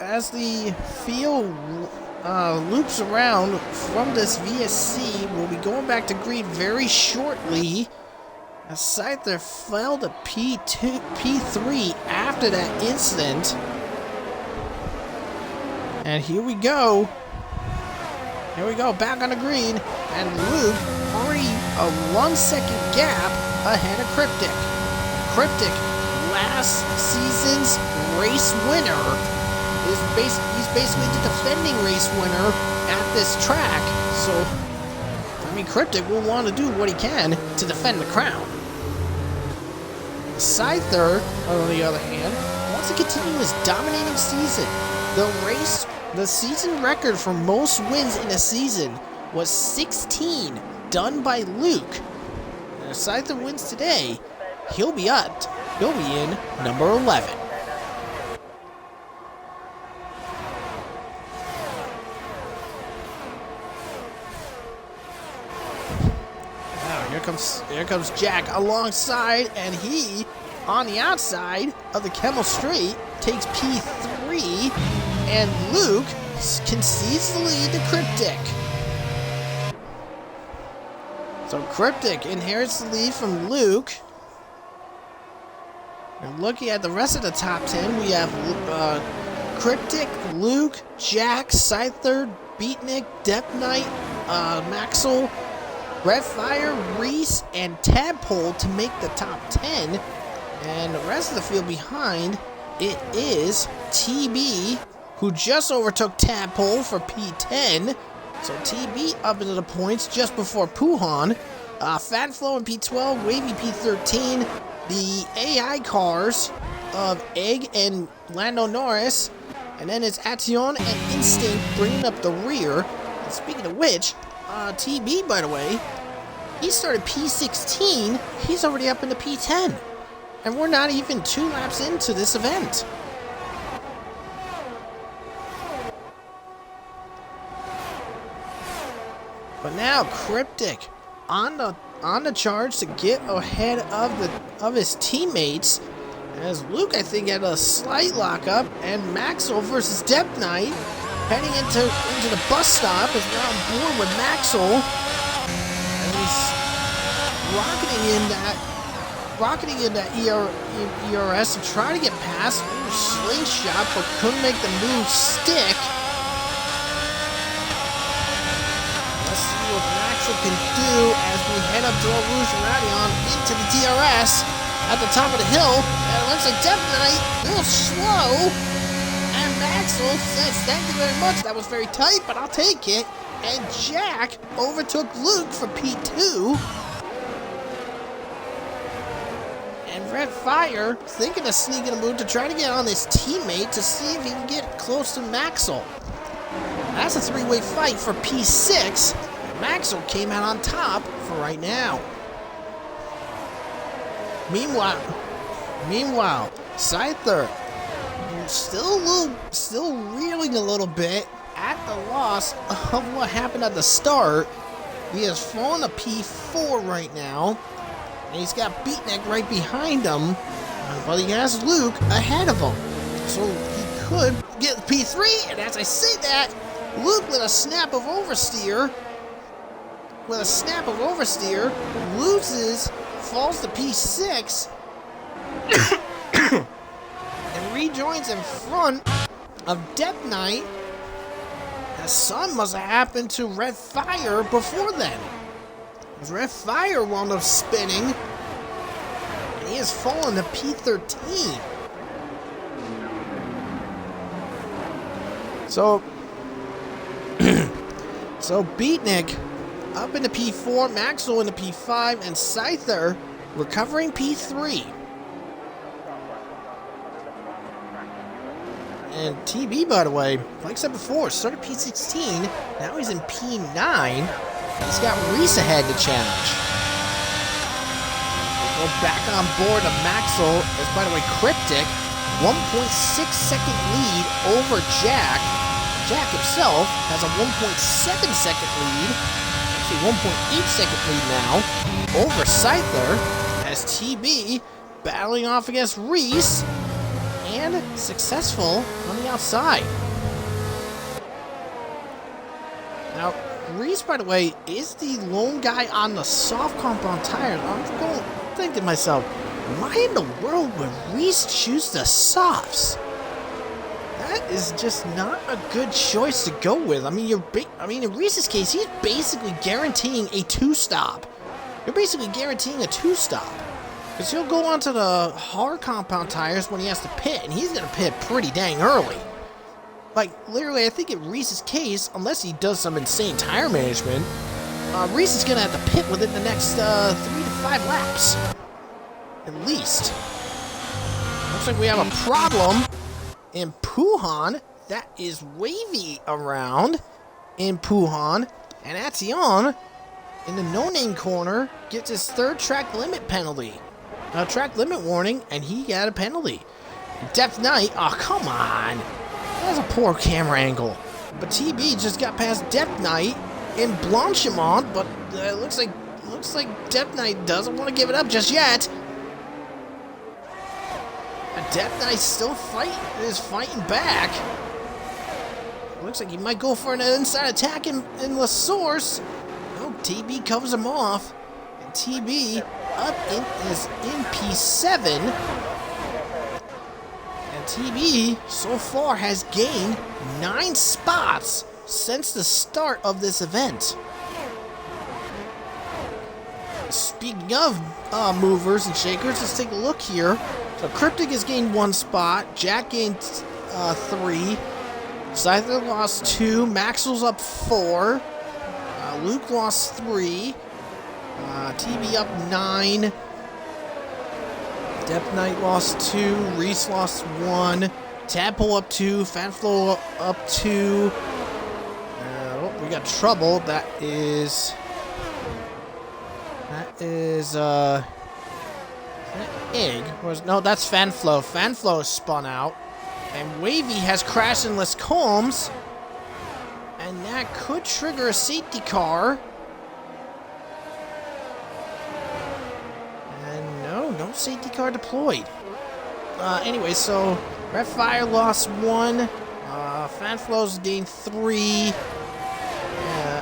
as the field loops around from this VSC. We'll be going back to green very shortly. As Scyther fell to P3 after that incident. And here we go. Here we go, back on the green. And Luke already a 1-second gap ahead of Cryptic. Cryptic, last season's race winner, he's basically the defending race winner at this track. So, I mean, Cryptic will want to do what he can to defend the crown. Scyther, on the other hand, wants to continue his dominating season. The season record for most wins in a season was 16, done by Luke. And if Scyther wins today, he'll be in number 11. Now here comes Jack alongside, and he, on the outside of the Camel Straight, takes P3, and Luke concedes the lead to Cryptic. So Cryptic inherits the lead from Luke. And looking at the rest of the top 10, we have Cryptic, Luke, Jack, Scyther, Beatnik, Depth Knight, Maxwell, Redfire, Reese, and Tadpole to make the top 10. And the rest of the field behind, it is TB, who just overtook Tadpole for P10. So TB up into the points just before Puhan. Fatflow in P12, Wavy P13. The AI cars of Egg and Lando Norris. And then it's Ation and Instinct bringing up the rear. And speaking of which, TB, by the way, he started P16. He's already up into P10. And we're not even 2 laps into this event. But now Cryptic on the charge to get ahead of his teammates. As Luke, I think, had a slight lockup, and Maxwell versus Depth Knight heading into the bus stop is now on board with Maxwell, and he's rocketing in that ERS to try to get past. Slingshot, but couldn't make the move stick. Let's see what Maxwell can do as we head up to Rouge and Radion into the DRS. At the top of the hill, and it looks like Depth Knight a little slow, and Maxwell says thank you very much. That was very tight, but I'll take it. And Jack overtook Luke for P2. And Red Fire thinking of sneaking a move to try to get on his teammate to see if he can get close to Maxwell. That's a three-way fight for P6. Maxwell came out on top for right now. Meanwhile, Scyther still reeling a little bit at the loss of what happened at the start. He has fallen to P4 right now, and he's got Beatnik right behind him, but he has Luke ahead of him, so he could get P3. And as I say that, Luke with a snap of oversteer, loses, falls to P6, and rejoins in front of Death Knight. As some must have happened to Red Fire before then, as Red Fire wound up spinning, and he has fallen to P13. So Beatnik up into P4, Maxwell into P5, and Scyther recovering P3. And TB, by the way, like I said before, started P16, now he's in P9. He's got Reese ahead to challenge. We'll go back on board of Maxwell, as by the way, Cryptic, 1.6 second lead over Jack. Jack himself has a 1.7 second lead, actually 1.8 second lead now, over Scyther, as TB battling off against Reese, and successful on the outside. Now, Reese, by the way, is the lone guy on the soft compound tires. I'm thinking to myself, why in the world would Reese choose the softs? That is just not a good choice to go with. I mean, in Reese's case, he's basically guaranteeing a two-stop. You're basically guaranteeing a two-stop. Because he'll go onto the hard compound tires when he has to pit, and he's going to pit pretty dang early. Like, literally, I think in Reese's case, unless he does some insane tire management, Reese is going to have to pit within the next 3 to 5 laps. At least. Looks like we have a problem in Puhan. That is Wavy around in Puhan. And Ation, in the no-name corner, gets his third track limit penalty. Track limit warning, and he got a penalty. Death Knight, oh come on. That was a poor camera angle. But TB just got past Death Knight in Blanchimont, but it looks like Death Knight doesn't want to give it up just yet. And Death Knight still fighting back. Looks like he might go for an inside attack in La Source. No, TB covers him off. And TB is in P7. And TB so far has gained 9 spots since the start of this event. Speaking of movers and shakers, let's take a look here. So Cryptic has gained 1 spot, Jack gained 3, Scyther lost 2, Maxwell's up 4, Luke lost 3, TB up 9, Death Knight lost 2, Reese lost 1, Tadpole up 2, Fanflow up 2. We got trouble. That is Egg. No, that's Fanflow. Fanflow is spun out. And Wavy has crashed in Les Combs. And that could trigger a safety car. And no safety car deployed. Anyway, so Red Fire lost 1. Fanflow's gained 3.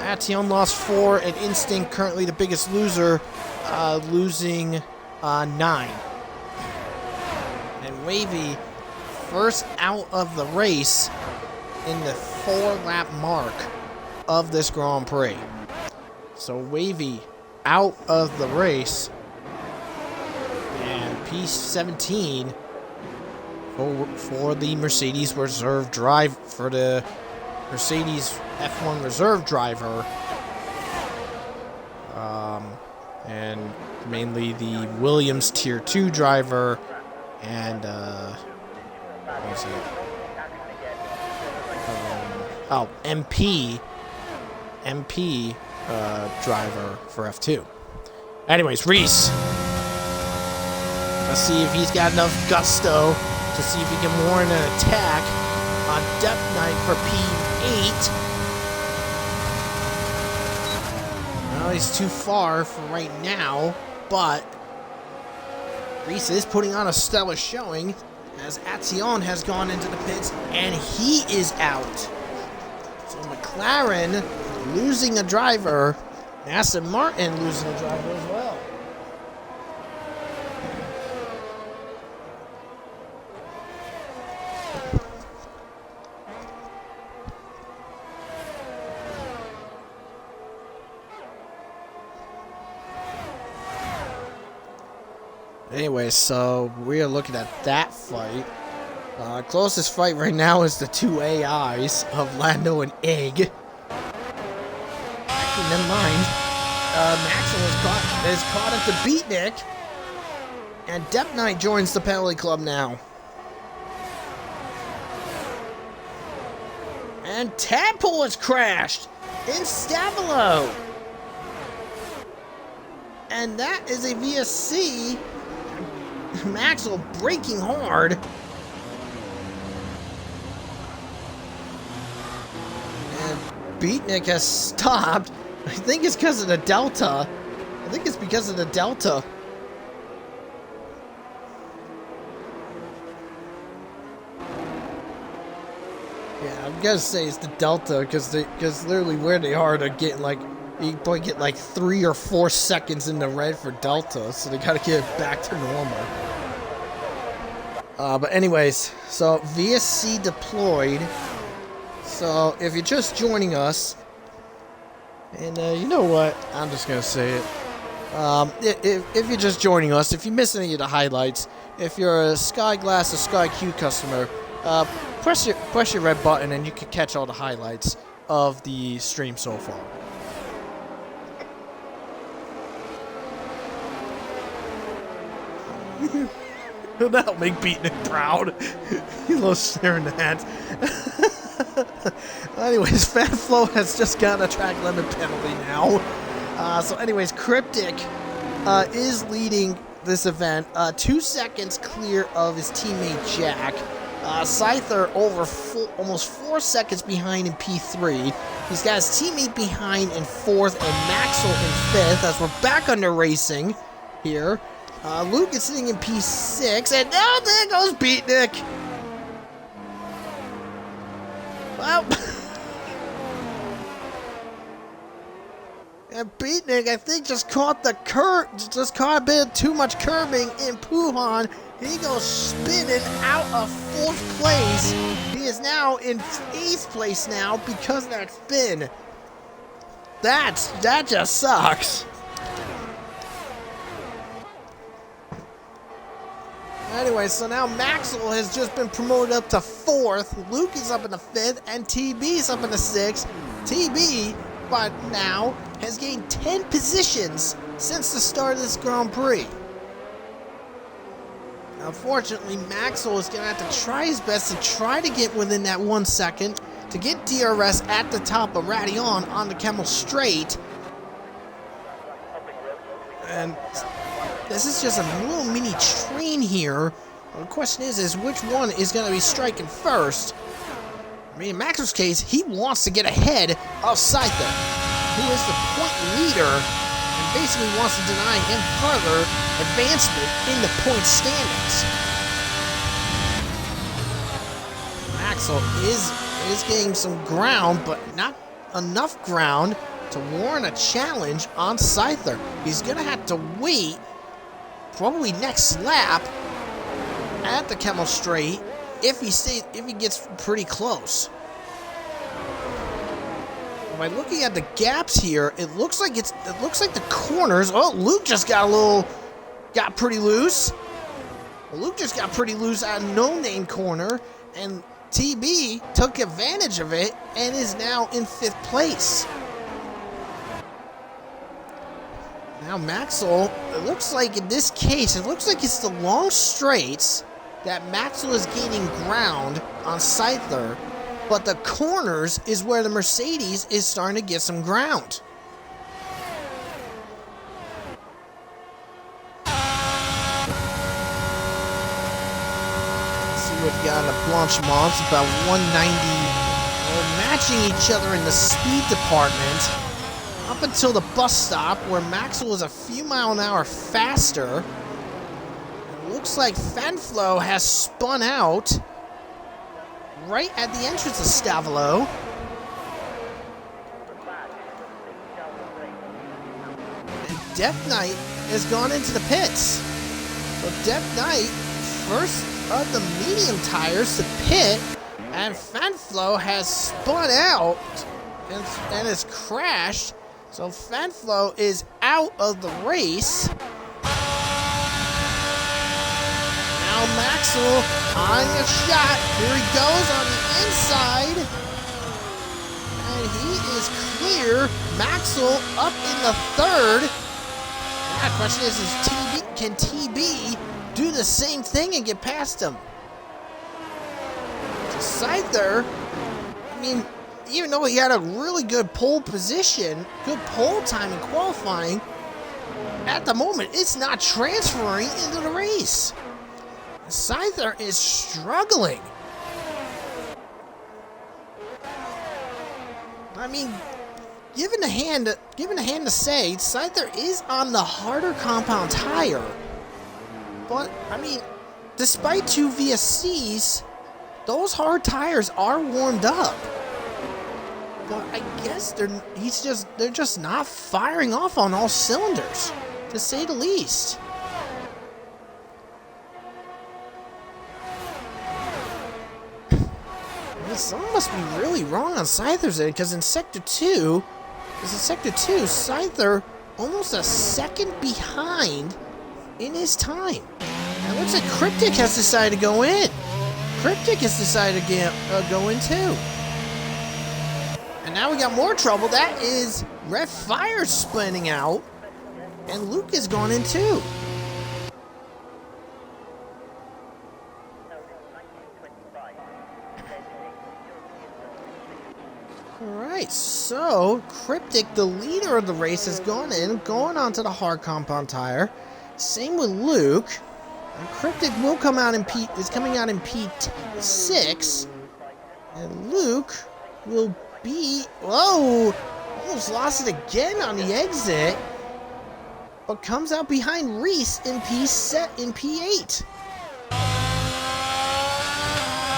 Ation lost 4. And Instinct, currently the biggest loser, losing 9. And Wavy first out of the race in the 4-lap mark of this Grand Prix. So Wavy out of the race. And P17 for the Mercedes reserve drive, for the Mercedes F1 reserve driver. And mainly the Williams Tier 2 driver and, what was it? MP driver for F2. Anyways, Reese. Let's see if he's got enough gusto to see if he can warrant an attack on Depth Knight for P8. Well, he's too far for right now, but Reese is putting on a stellar showing as Atsion has gone into the pits and he is out. So McLaren losing a driver, Aston Martin losing a driver as well. Anyway, so we are looking at that fight. Closest fight right now is the two AIs of Lando and Egg. Actually, never mind. Maxwell is caught at the beatnik. And Depth Knight joins the penalty club now. And Tadpole has crashed in Stavilo. And that is a VSC. Maxwell braking hard. And Beatnik has stopped. I think it's because of the Delta. I think it's because of the Delta. Yeah, I'm gonna say it's the Delta because literally where they are, they're getting like, you probably get like 3 or 4 seconds in the red for Delta, so they gotta get it back to normal. But anyways, so VSC deployed. So if you're just joining us, and you know what, I'm just gonna say it. If you're just joining us, if you miss any of the highlights, if you're a Sky Glass or Sky Q customer, press your red button and you can catch all the highlights of the stream so far. That'll make Beatnik proud. He loves staring at. Anyways, Fat Flo has just got a track limit penalty now. So anyways, Cryptic is leading this event. 2 seconds clear of his teammate Jack. Scyther over almost 4 seconds behind in P3. He's got his teammate behind in 4th and Maxwell in 5th as we're back under racing here. Luke is sitting in P6, and now there goes Beatnik. Well, and Beatnik, I think, just caught a bit too much curbing in Puhan. He goes spinning out of 4th place. He is now in 8th place now because of that spin. That just sucks. Anyway, so now Maxwell has just been promoted up to 4th. Luke is up in the 5th, and TB is up in the 6th. TB, but now, has gained 10 positions since the start of this Grand Prix. Unfortunately, Maxwell is going to have to try his best to try to get within that 1 second to get DRS at the top of Radion on the Kemmel Straight. And this is just a little mini train here. Well, the question is which one is going to be striking first? I mean, in Maxwell's case, he wants to get ahead of Scyther, who is the point leader, and basically wants to deny him further advancement in the point standings. Maxwell is gaining some ground, but not enough ground to warrant a challenge on Scyther. He's going to have to wait probably next lap at the Kemmel Straight if he gets pretty close. By looking at the gaps here, it looks like the corners. Oh, Luke just got pretty loose. Well, Luke just got pretty loose at no-name corner, and TB took advantage of it and is now in 5th place. Now Maxwell, it looks like in this case, it looks like it's the long straights that Maxwell is gaining ground on Scyther, but the corners is where the Mercedes is starting to get some ground. Let's see what we got in the Blanchimont. It's about 190. We're matching each other in the speed department up until the bus stop where Maxwell is a few miles an hour faster. It looks like Fanflo has spun out right at the entrance of Stavelo. And Death Knight has gone into the pits. So Death Knight, first of the medium tires to pit, and Fanflo has spun out and has crashed. So Fanflo is out of the race. Now Maxwell on a shot. Here he goes on the inside. And he is clear. Maxwell up in the 3rd. Now the question is can TB do the same thing and get past him? Scyther, I mean, even though he had a really good pole position, good pole time in qualifying, at the moment, it's not transferring into the race. Scyther is struggling. I mean, given a hand to say, Scyther is on the harder compound tire. But, I mean, despite 2 VSCs, those hard tires are warmed up. But I guess they're just not firing off on all cylinders, to say the least. I mean, something must be really wrong on Scyther's end, because in Sector 2, Scyther almost a second behind in his time. And it looks like Cryptic has decided to go in. Cryptic has decided to go in too. And now we got more trouble. That is Red Fire spinning out. And Luke has gone in too. Alright, so Cryptic, the leader of the race, has gone in, going on to the hard compound tire. Same with Luke. And Cryptic will come out in is coming out in P6. And Luke will be, whoa, almost lost it again on the exit, but comes out behind Reese in P8.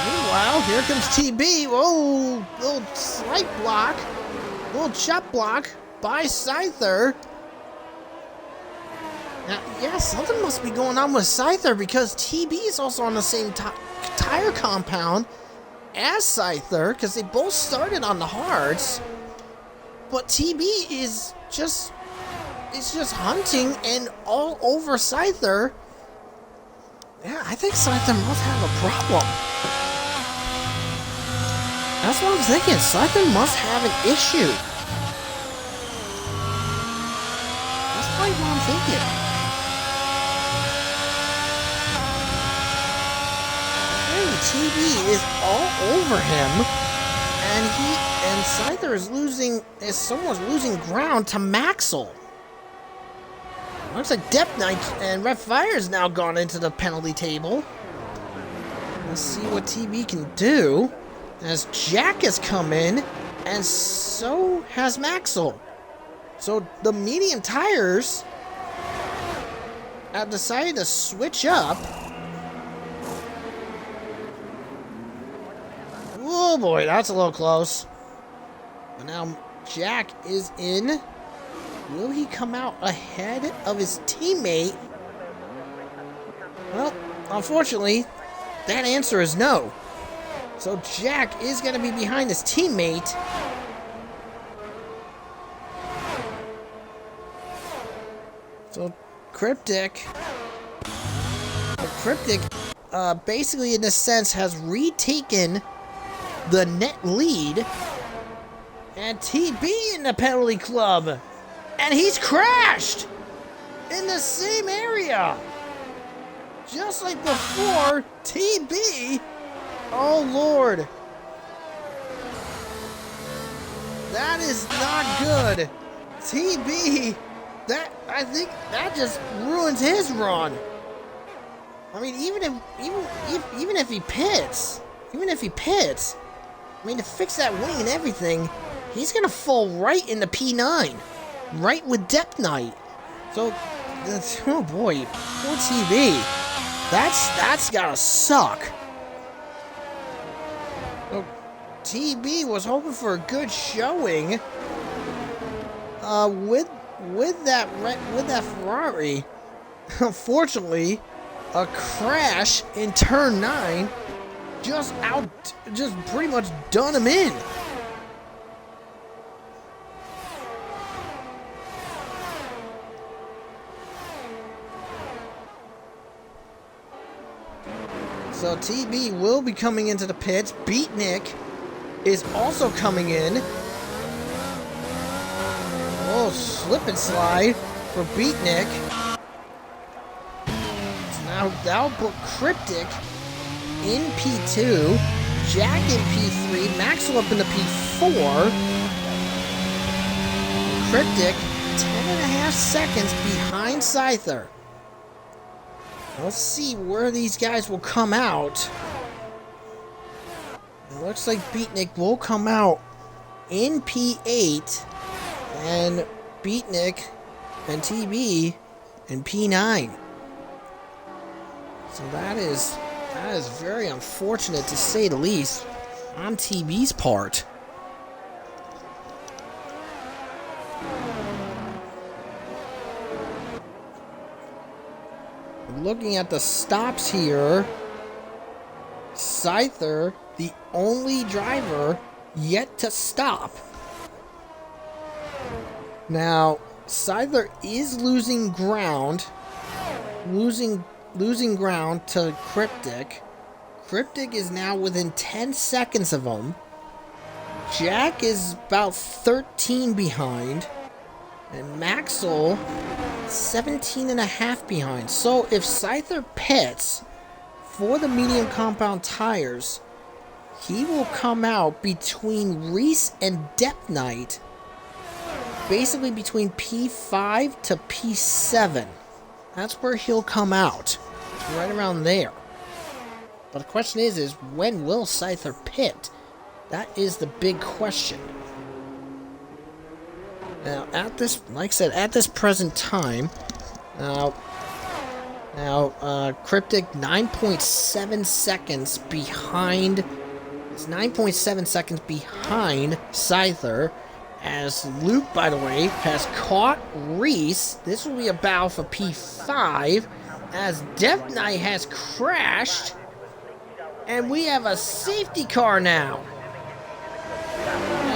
Meanwhile, here comes TB. Whoa, little slight block, little chop block by Scyther. Now, yeah, something must be going on with Scyther, because TB is also on the same tire compound as Scyther, because they both started on the hards, but TB is just hunting and all over Scyther. Yeah, I think Scyther must have a problem. That's what I'm thinking. Scyther must have an issue. That's probably what I'm thinking. TB is all over him, and Scyther is someone's losing ground to Maxwell. Looks like Depth Knight and Red Fire has now gone into the penalty table. Let's see what TB can do, as Jack has come in, and so has Maxwell. So the medium tires have decided to switch up. Oh boy, that's a little close. But now Jack is in. Will he come out ahead of his teammate? Well, unfortunately, that answer is no. So Jack is going to be behind his teammate. So Cryptic Cryptic, basically in a sense, has retaken the net lead. And TB in the penalty club. And he's crashed in the same area. Just like before, TB. Oh, Lord. That is not good. TB, I think that just ruins his run. I mean, even if he pits, I mean, to fix that wing and everything, he's gonna fall right into P9, right with Depth Knight. So, oh boy, poor TB. That's gotta suck. So, TB was hoping for a good showing with that Ferrari. Unfortunately, a crash in turn 9 just pretty much done him in. So TB will be coming into the pits. Beatnik is also coming in. Oh, slip and slide for Beatnik. Now that'll put Cryptic in P2, Jack in P3, Maxwell up into P4. Cryptic 10.5 seconds behind Scyther. Let's see where these guys will come out. It looks like Beatnik will come out in P8, and Beatnik and TB in P9. So that is very unfortunate, to say the least, on TB's part. Looking at the stops here, Scyther, the only driver yet to stop. Now, Scyther is losing ground to Cryptic. Cryptic is now within 10 seconds of him. Jack is about 13 behind. And Maxwell 17.5 behind. So if Scyther pits for the medium compound tires, he will come out between Reese and Depth Knight, basically between P5 to P7. That's where he'll come out. It's right around there. But the question is when will Scyther pit? That is the big question. Now, like I said, at this present time, Cryptic 9.7 seconds behind. It's 9.7 seconds behind Scyther, as Luke, by the way, has caught Reese. This will be a battle for P5, as Depth Knight has crashed, and we have a safety car now.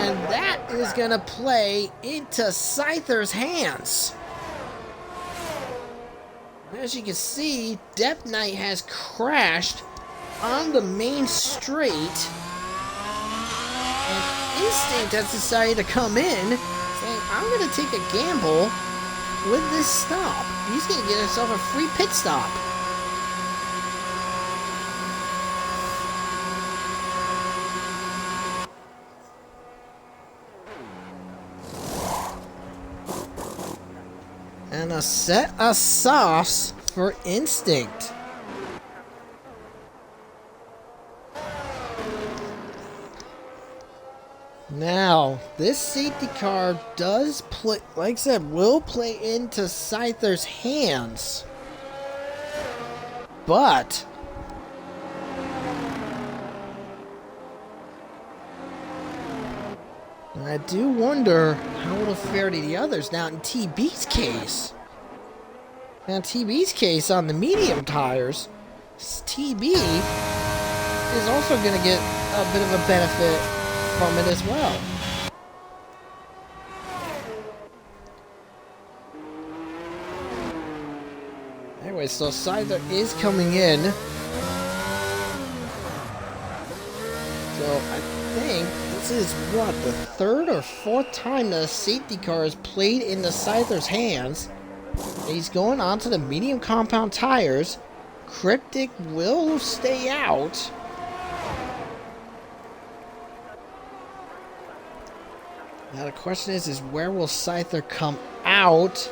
And that is going to play into Scyther's hands. As you can see, Depth Knight has crashed on the main straight. And Instinct has decided to come in, saying, I'm going to take a gamble with this stop. He's going to get himself a free pit stop. And a set of sauce for Instinct. Now, this safety car does play, like I said, will play into Scyther's hands. But I do wonder how it'll fare to the others. Now, in TB's case, on the medium tires, TB is also going to get a bit of a benefit from it as well. Anyway, so Scyther is coming in. So I think this is what, the third or fourth time that a safety car is played in the Scyther's hands. He's going on to the medium compound tires. Cryptic will stay out. Now the question is where will Scyther come out?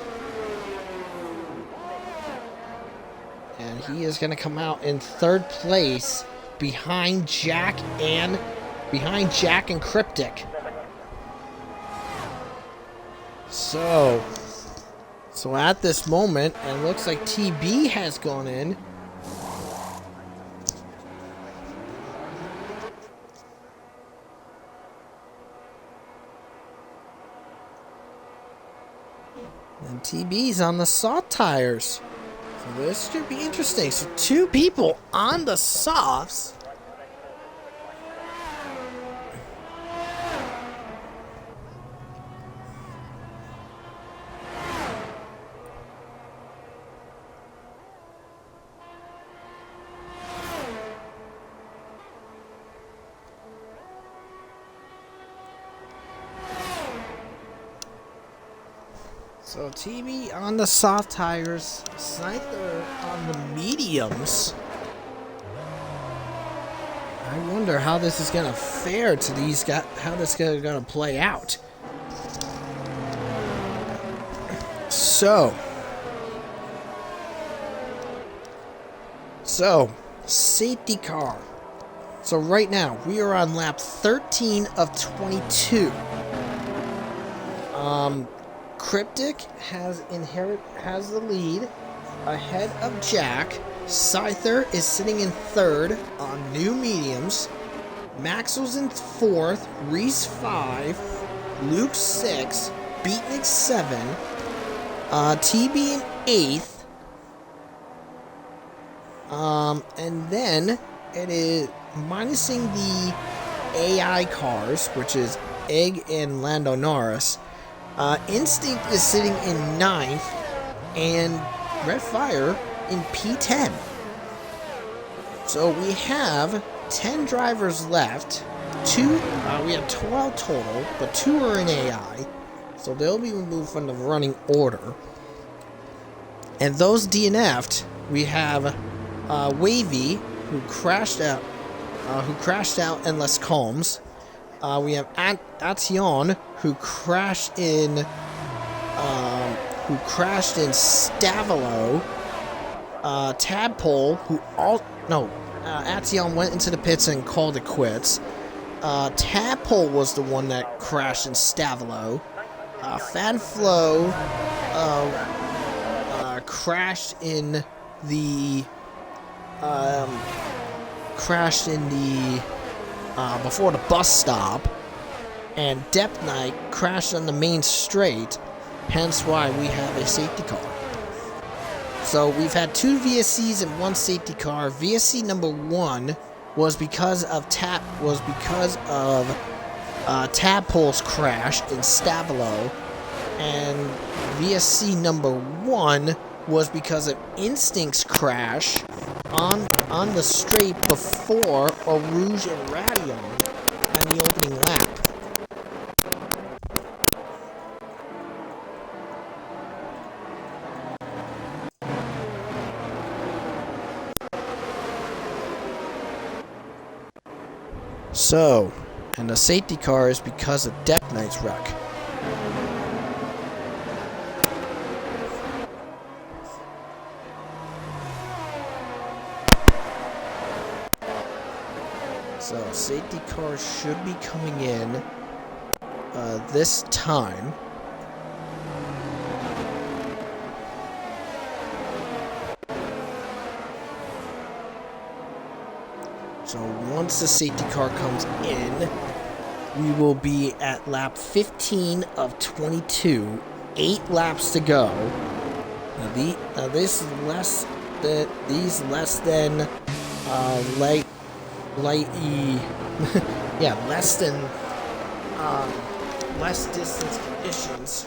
And he is going to come out in third place behind Jack and Cryptic. So at this moment, and it looks like TB has gone in. And TB's on the soft tires. So this should be interesting. So 2 people on the softs. So TB on the soft tires, Scyther on the mediums. I wonder how this is gonna fare to these guys, how this is gonna play out. So safety car. So right now we are on lap 13 of 22. Cryptic has the lead ahead of Jack. Scyther is sitting in third on new mediums. Maxwell's in fourth. Reese 5. Luke 6. Beatnik 7. TB in 8th. And then it is minusing the AI cars, which is Egg and Lando Norris. Instinct is sitting in 9th, and Red Fire in P10. So we have 10 drivers left. We have 12 total, but 2 are in AI, so they'll be removed from the running order. And those DNF'd, we have Wavy, who crashed out in Les Combs. We have Ation, who crashed in Stavilo. Tadpole, Ation went into the pits and called it quits. Tadpole was the one that crashed in Stavilo. Fanflo crashed in the before the bus stop, and Depth Knight crashed on the main straight, hence why we have a safety car. So we've had 2 VSCs and 1 safety car. VSC number 1 was because of Tadpole's crash in Stavilo, and VSC number 1 was because of Instinct's crash on the straight before Eau Rouge and Radion on the opening lap. So, and the safety car is because of Depth Knight's wreck. So, safety car should be coming in this time. So, once the safety car comes in, we will be at lap 15 of 22. 8 laps to go. Now these less than less distance conditions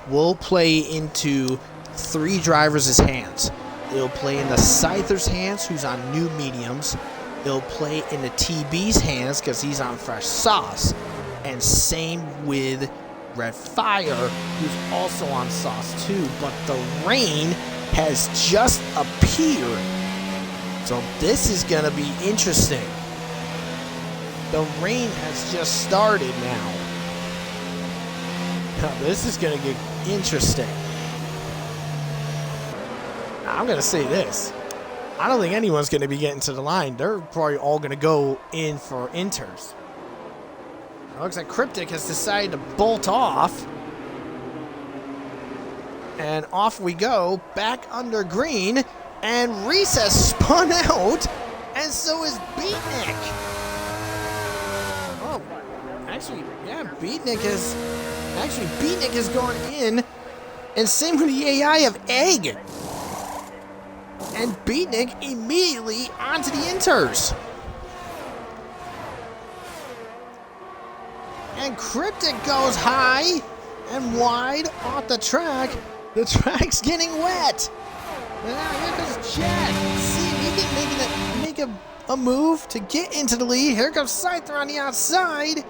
will play into 3 drivers' hands. It'll play in the Scyther's hands, who's on new mediums. It'll play in the TB's hands because he's on fresh sauce. And same with Red Fire, who's also on sauce too. But the rain has just appeared. So this is going to be interesting. The rain has just started now. Now this is going to get interesting. I'm going to say this. I don't think anyone's going to be getting to the line. They're probably all going to go in for inters. It looks like Cryptic has decided to bolt off. And off we go, back under green. And Reese has spun out. And so is Beatnik. Oh, actually, yeah, Beatnik has gone in. And same with the AI of Egg. And Beatnik immediately onto the inters. And Cryptic goes high and wide off the track. The track's getting wet. And now here comes Jack. See if he can make a move to get into the lead. Here comes Scyther on the outside.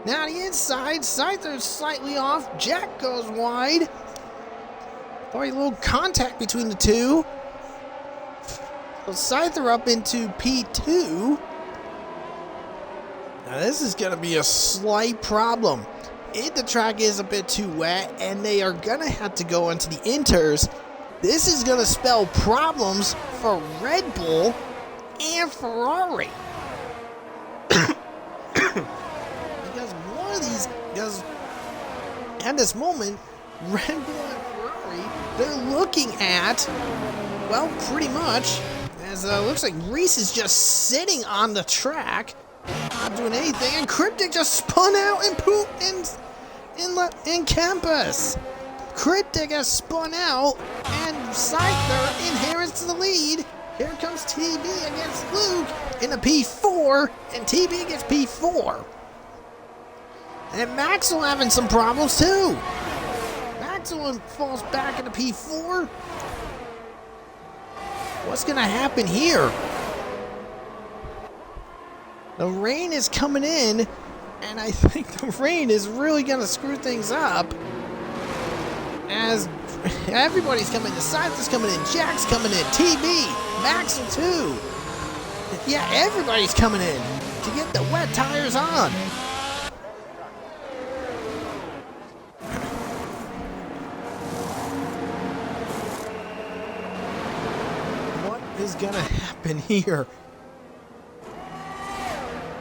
Now the inside. Scyther's slightly off. Jack goes wide. Probably a little contact between the two. So Scyther up into P2. Now this is going to be a slight problem. If the track is a bit too wet and they are going to have to go into the inters, this is going to spell problems for Red Bull and Ferrari. Because at this moment, Red Bull and Ferrari, they're looking at, well, pretty much, as looks like Reese is just sitting on the track, not doing anything, and Cryptic just spun out and pooped in campus. Cryptic has spun out, and Scyther inherits the lead. Here comes TB against Luke in a P4, and TB gets P4. And Maxwell having some problems too. Maxwell falls back into P4. What's going to happen here? The rain is coming in, and I think the rain is really going to screw things up. As everybody's coming in, Scyther's coming in, Jack's coming in, TB, Maxwell too. Yeah, everybody's coming in to get the wet tires on. What is going to happen here?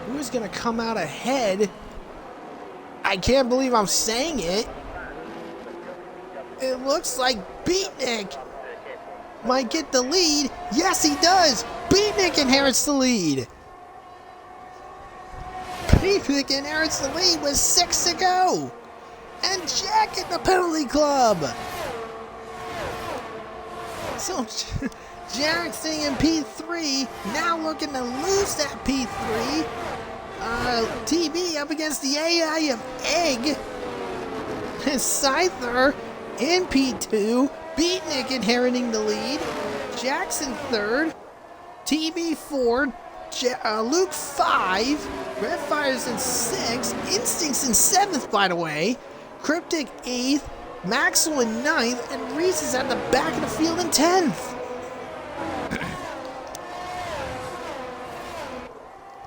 Who is going to come out ahead? I can't believe I'm saying it. It looks like Beatnik might get the lead. Yes, he does. Beatnik inherits the lead. Beatnik inherits the lead with 6 to go. And Jack in the penalty club. So Jack sitting in P3, now looking to lose that P3. TB up against the AI of Egg. And Scyther in P2, Beatnik inheriting the lead, Jackson 3rd, TB 4, Luke 5, Red Fire's in 6, Instinct's in 7th, by the way, Cryptic 8th, Maxwell in 9th, and Reese is at the back of the field in 10th.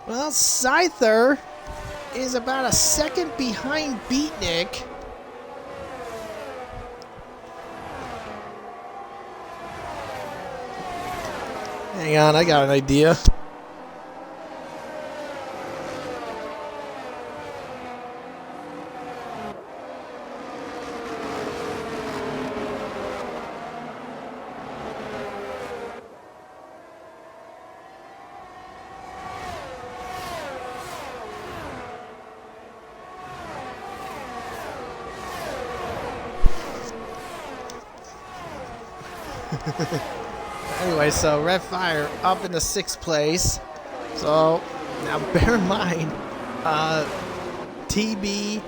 Well, Scyther is about a second behind Beatnik. Hang on, I got an idea. Anyway, so Red Fire up in the 6th place. So now bear in mind, TB,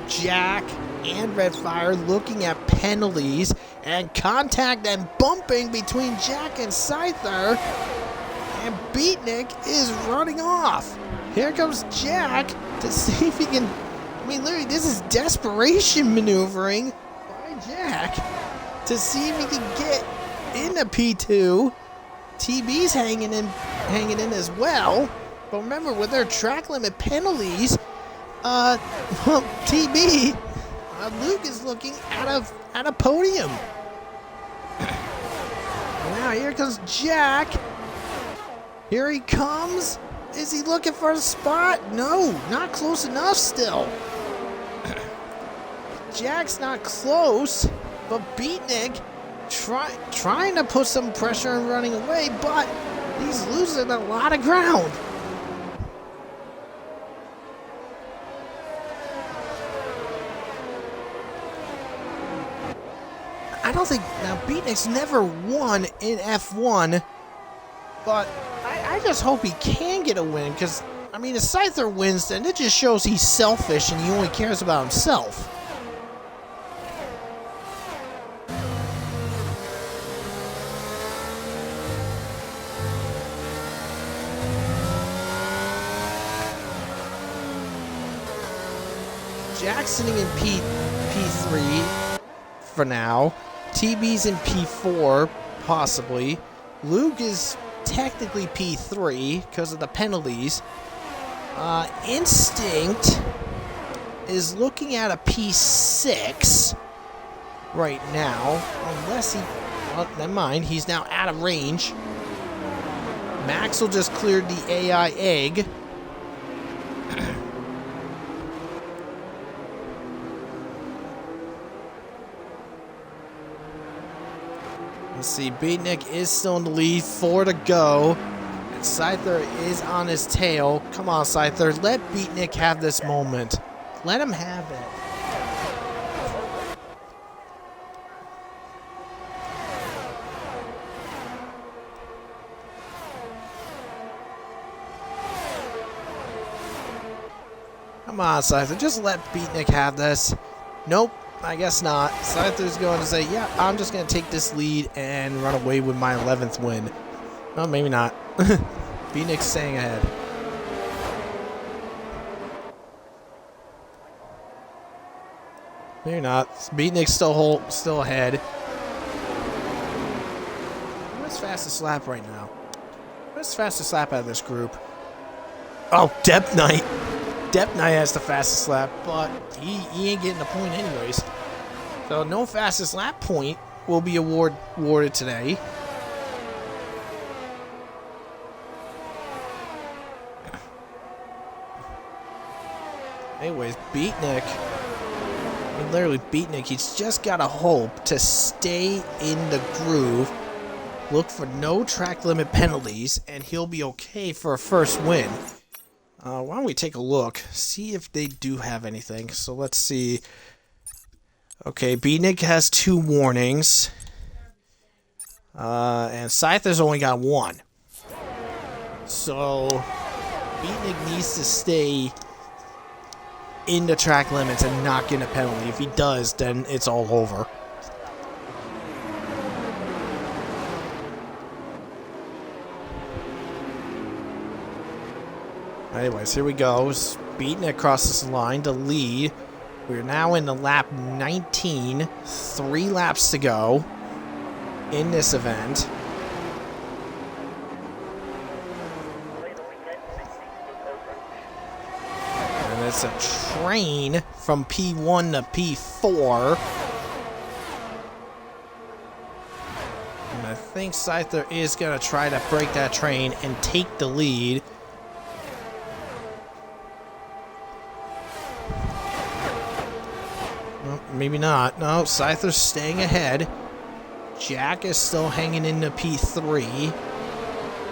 Jack, and Red Fire looking at penalties, And contact and bumping between Jack and Scyther. And Beatnik is running off. Here comes Jack to see if he can... I mean, literally, this is desperation maneuvering by Jack to see if he can get into P2. TB's hanging in as well. But remember, with their track limit penalties, TB, Luke is looking at a podium. Now here comes Jack. Here he comes. Is he looking for a spot? No, not close enough still. Jack's not close, but Beatnik trying to put some pressure and running away, but he's losing a lot of ground. I don't think... Now, Beatnik's never won in F1, but I just hope he can get a win, because, I mean, if Scyther wins, then it just shows he's selfish and he only cares about himself. Jack's sitting in P3 for now. TB's in P4, possibly. Luke is technically P3 because of the penalties. Instinct is looking at a P6 right now, unless he... Well, never mind, he's now out of range. Maxwell just cleared the AI egg. Let's see, Beatnik is still in the lead, 4 to go. And Scyther is on his tail. Come on, Scyther, let Beatnik have this moment. Let him have it. Come on, Scyther, just let Beatnik have this. Nope. I guess not. Scyther's going to say, yeah, I'm just going to take this lead and run away with my 11th win. Well, maybe not. Beatnik's staying ahead. Maybe not. Beatnik's still ahead. What's fastest lap right now? What's fastest lap out of this group? Oh, Depth Knight. Depth Knight has the fastest lap, but he ain't getting a point anyways. So no fastest lap point will be awarded today. Anyways, Beatnik, I mean, literally Beatnik, he's just got to hope to stay in the groove, look for no track limit penalties, and he'll be okay for a first win. Why don't we take a look, see if they do have anything. So let's see. Okay, Beatnik has 2 warnings. And Scyther's only got 1. So Beatnik needs to stay in the track limits and not get a penalty. If he does, then it's all over. Anyways, here we go. Beatnik crosses the line to lead. We're now in the lap 19. 3 laps to go in this event. And it's a train from P1 to P4. And I think Scyther is going to try to break that train and take the lead. Maybe not. No, Scyther's staying ahead. Jack is still hanging in the P3,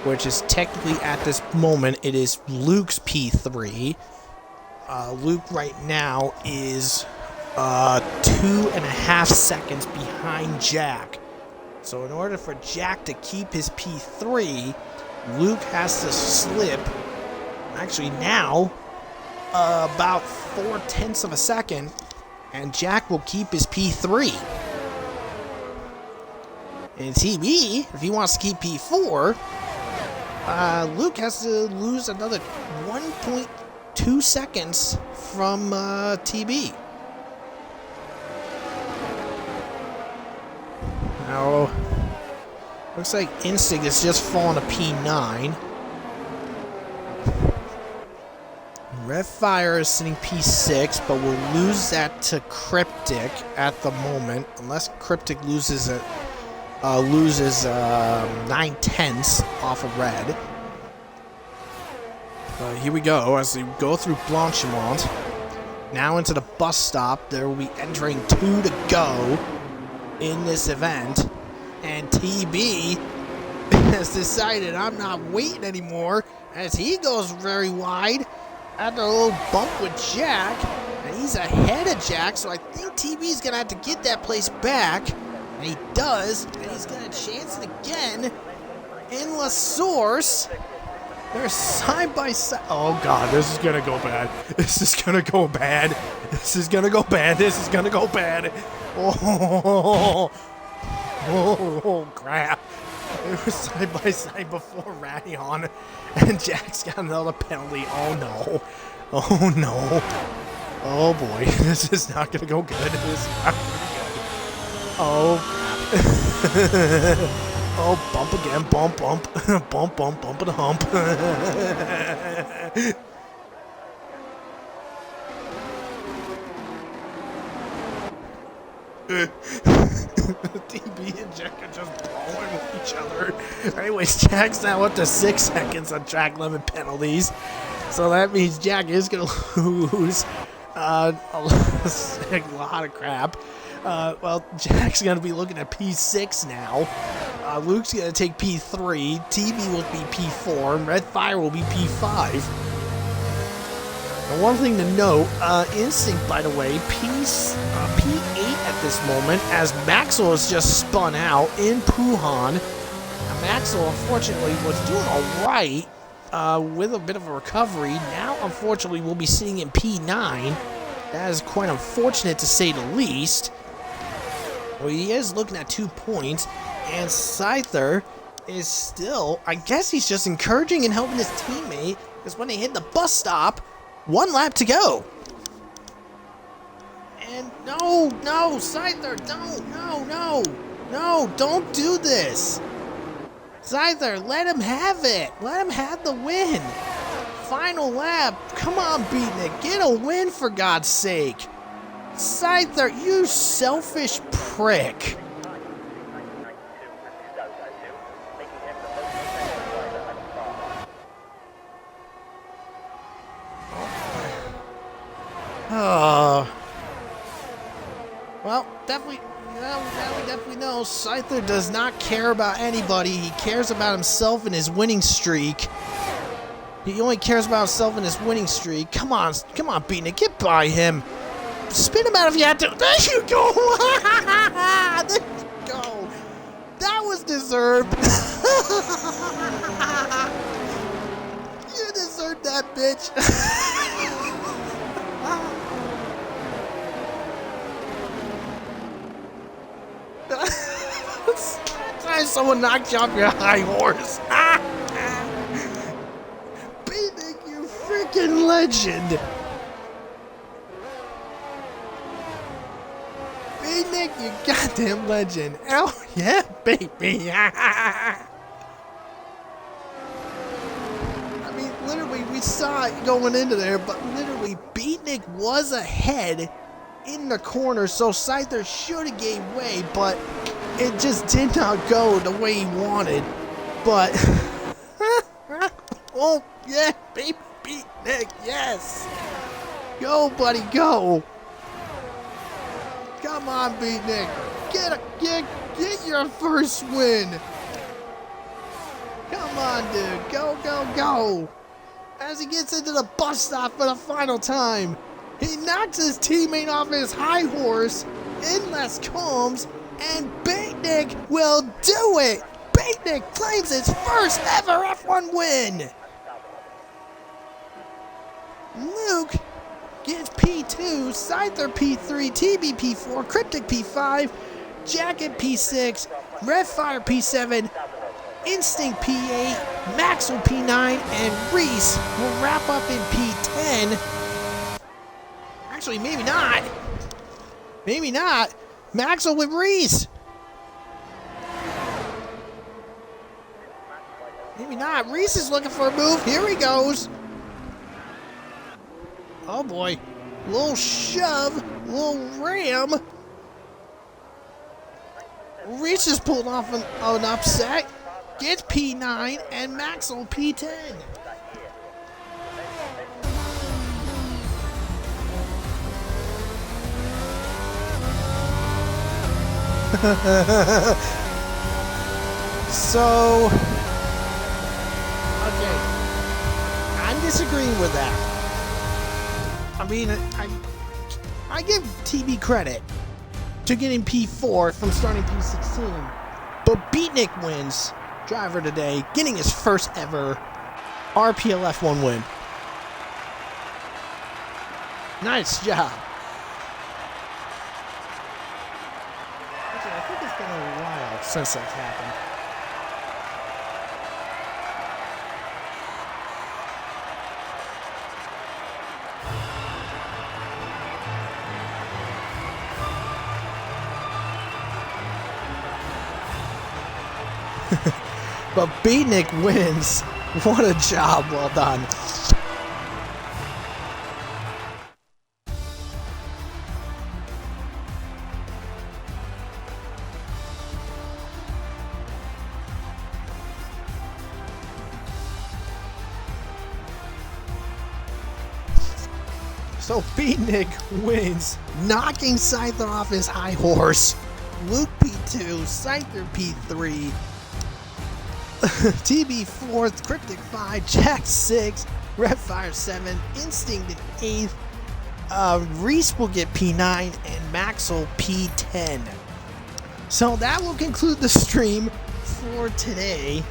which is technically at this moment, it is Luke's P3. Luke right now is 2.5 seconds behind Jack. So in order for Jack to keep his P3, Luke has to slip, actually now, about 0.4 of a second. And Jack will keep his P3. And TB, if he wants to keep P4, Luke has to lose another 1.2 seconds from TB. Now, looks like Instinct is just falling to P9. Red Fire is sitting P6, but we'll lose that to Cryptic at the moment, unless Cryptic loses 9/10 off of Red. Here we go as we go through Blanchimont. Now into the bus stop. There will be entering 2 to go in this event, and TB has decided I'm not waiting anymore as he goes very wide after a little bump with Jack, and he's ahead of Jack, so I think TB's gonna have to get that place back, and he does, and he's gonna chance it again in La Source. They're side by side. Oh god, this is gonna go bad. This is gonna go bad. This is gonna go bad. This is gonna go bad. Oh crap. They were side by side before Radion, and Jack's got another penalty. Oh no. Oh no. Oh boy, this is not gonna go good. This is not gonna go good. Oh crap. Oh, bump again. Bump, bump. Bump, bump, bump and a hump. TB and Jack are just brawling with each other. Anyways, Jack's now up to 6 seconds on track limit penalties. So that means Jack is going to lose a lot of crap. Well, Jack's going to be looking at P6 now. Luke's going to take P3. TB will be P4. And Red Fire will be P5. And one thing to note, Instinct, by the way, P8 at this moment, as Maxwell has just spun out in Puhan. Maxwell, unfortunately, was doing all right with a bit of a recovery. Now, unfortunately, we'll be sitting in P9. That is quite unfortunate, to say the least. Well, he is looking at 2 points, and Scyther is still, I guess he's just encouraging and helping his teammate, because when they hit the bus stop, 1 lap to go. And no, Scyther, no, don't do this. Scyther, let him have it. Let him have the win. Final lap. Come on, Beatnik, get a win for God's sake. Scyther, you selfish prick. Oh. Well, definitely, now we definitely know Scyther does not care about anybody. He cares about himself and his winning streak. He only cares about himself and his winning streak. Come on, Beatnik, get by him. Spin him out if you have to. There you go. There you go. That was deserved. You deserved that, bitch. Sometimes someone knocked you off your high horse. Beatnik, you freaking legend. Beatnik, you goddamn legend. Oh yeah, baby. I mean, literally, we saw it going into there, but literally, Beatnik was ahead in the corner, so Scyther should have gave way, but it just did not go the way he wanted. But oh yeah, baby, Beatnik, yes. Go, buddy, go. Come on, Beatnik. Get your first win. Come on, dude. Go. As he gets into the bus stop for the final time, he knocks his teammate off his high horse in Les Combs, and Beatnik will do it. Beatnik claims his first ever F1 win. Luke gets P2, Scyther P3, TB P4, Cryptic P5, Jacket P6, Redfire P7, Instinct P8, Maxwell P9, and Reese will wrap up in P10. Actually, maybe not. Maybe not. Maxwell with Reese. Maybe not. Reese is looking for a move. Here he goes. Oh boy. Little shove. Little ram. Reese is pulled off an upset. Gets P9 and Maxwell P10. So, okay, I'm disagreeing with that. I mean, I give TB credit to getting P4 from starting P16, but Beatnik wins driver today, getting his first ever RPL F1 win. Nice job. Actually, I think it's been a while since that's happened. But Beatnik wins. What a job, well done. So Beatnik wins, knocking Scyther off his high horse. Luke P2, Scyther P3, TB 4th, Cryptic 5, Jack 6, Redfire 7, Instinct in 8th, Reese will get P9, and Maxwell P10. So that will conclude the stream for today.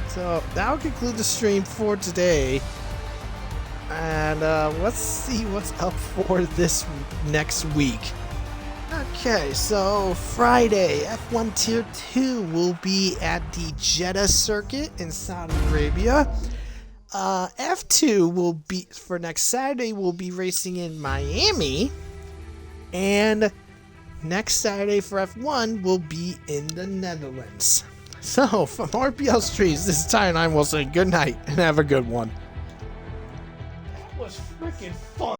So that will conclude the stream for today. And let's see what's up for this next week. Okay, so Friday, F1 Tier 2 will be at the Jeddah circuit in Saudi Arabia. F2 will be, for next Saturday, will be racing in Miami. And next Saturday for F1 will be in the Netherlands. So, from RPL Streets, this is Ty and I will say good night and have a good one. That was freaking fun.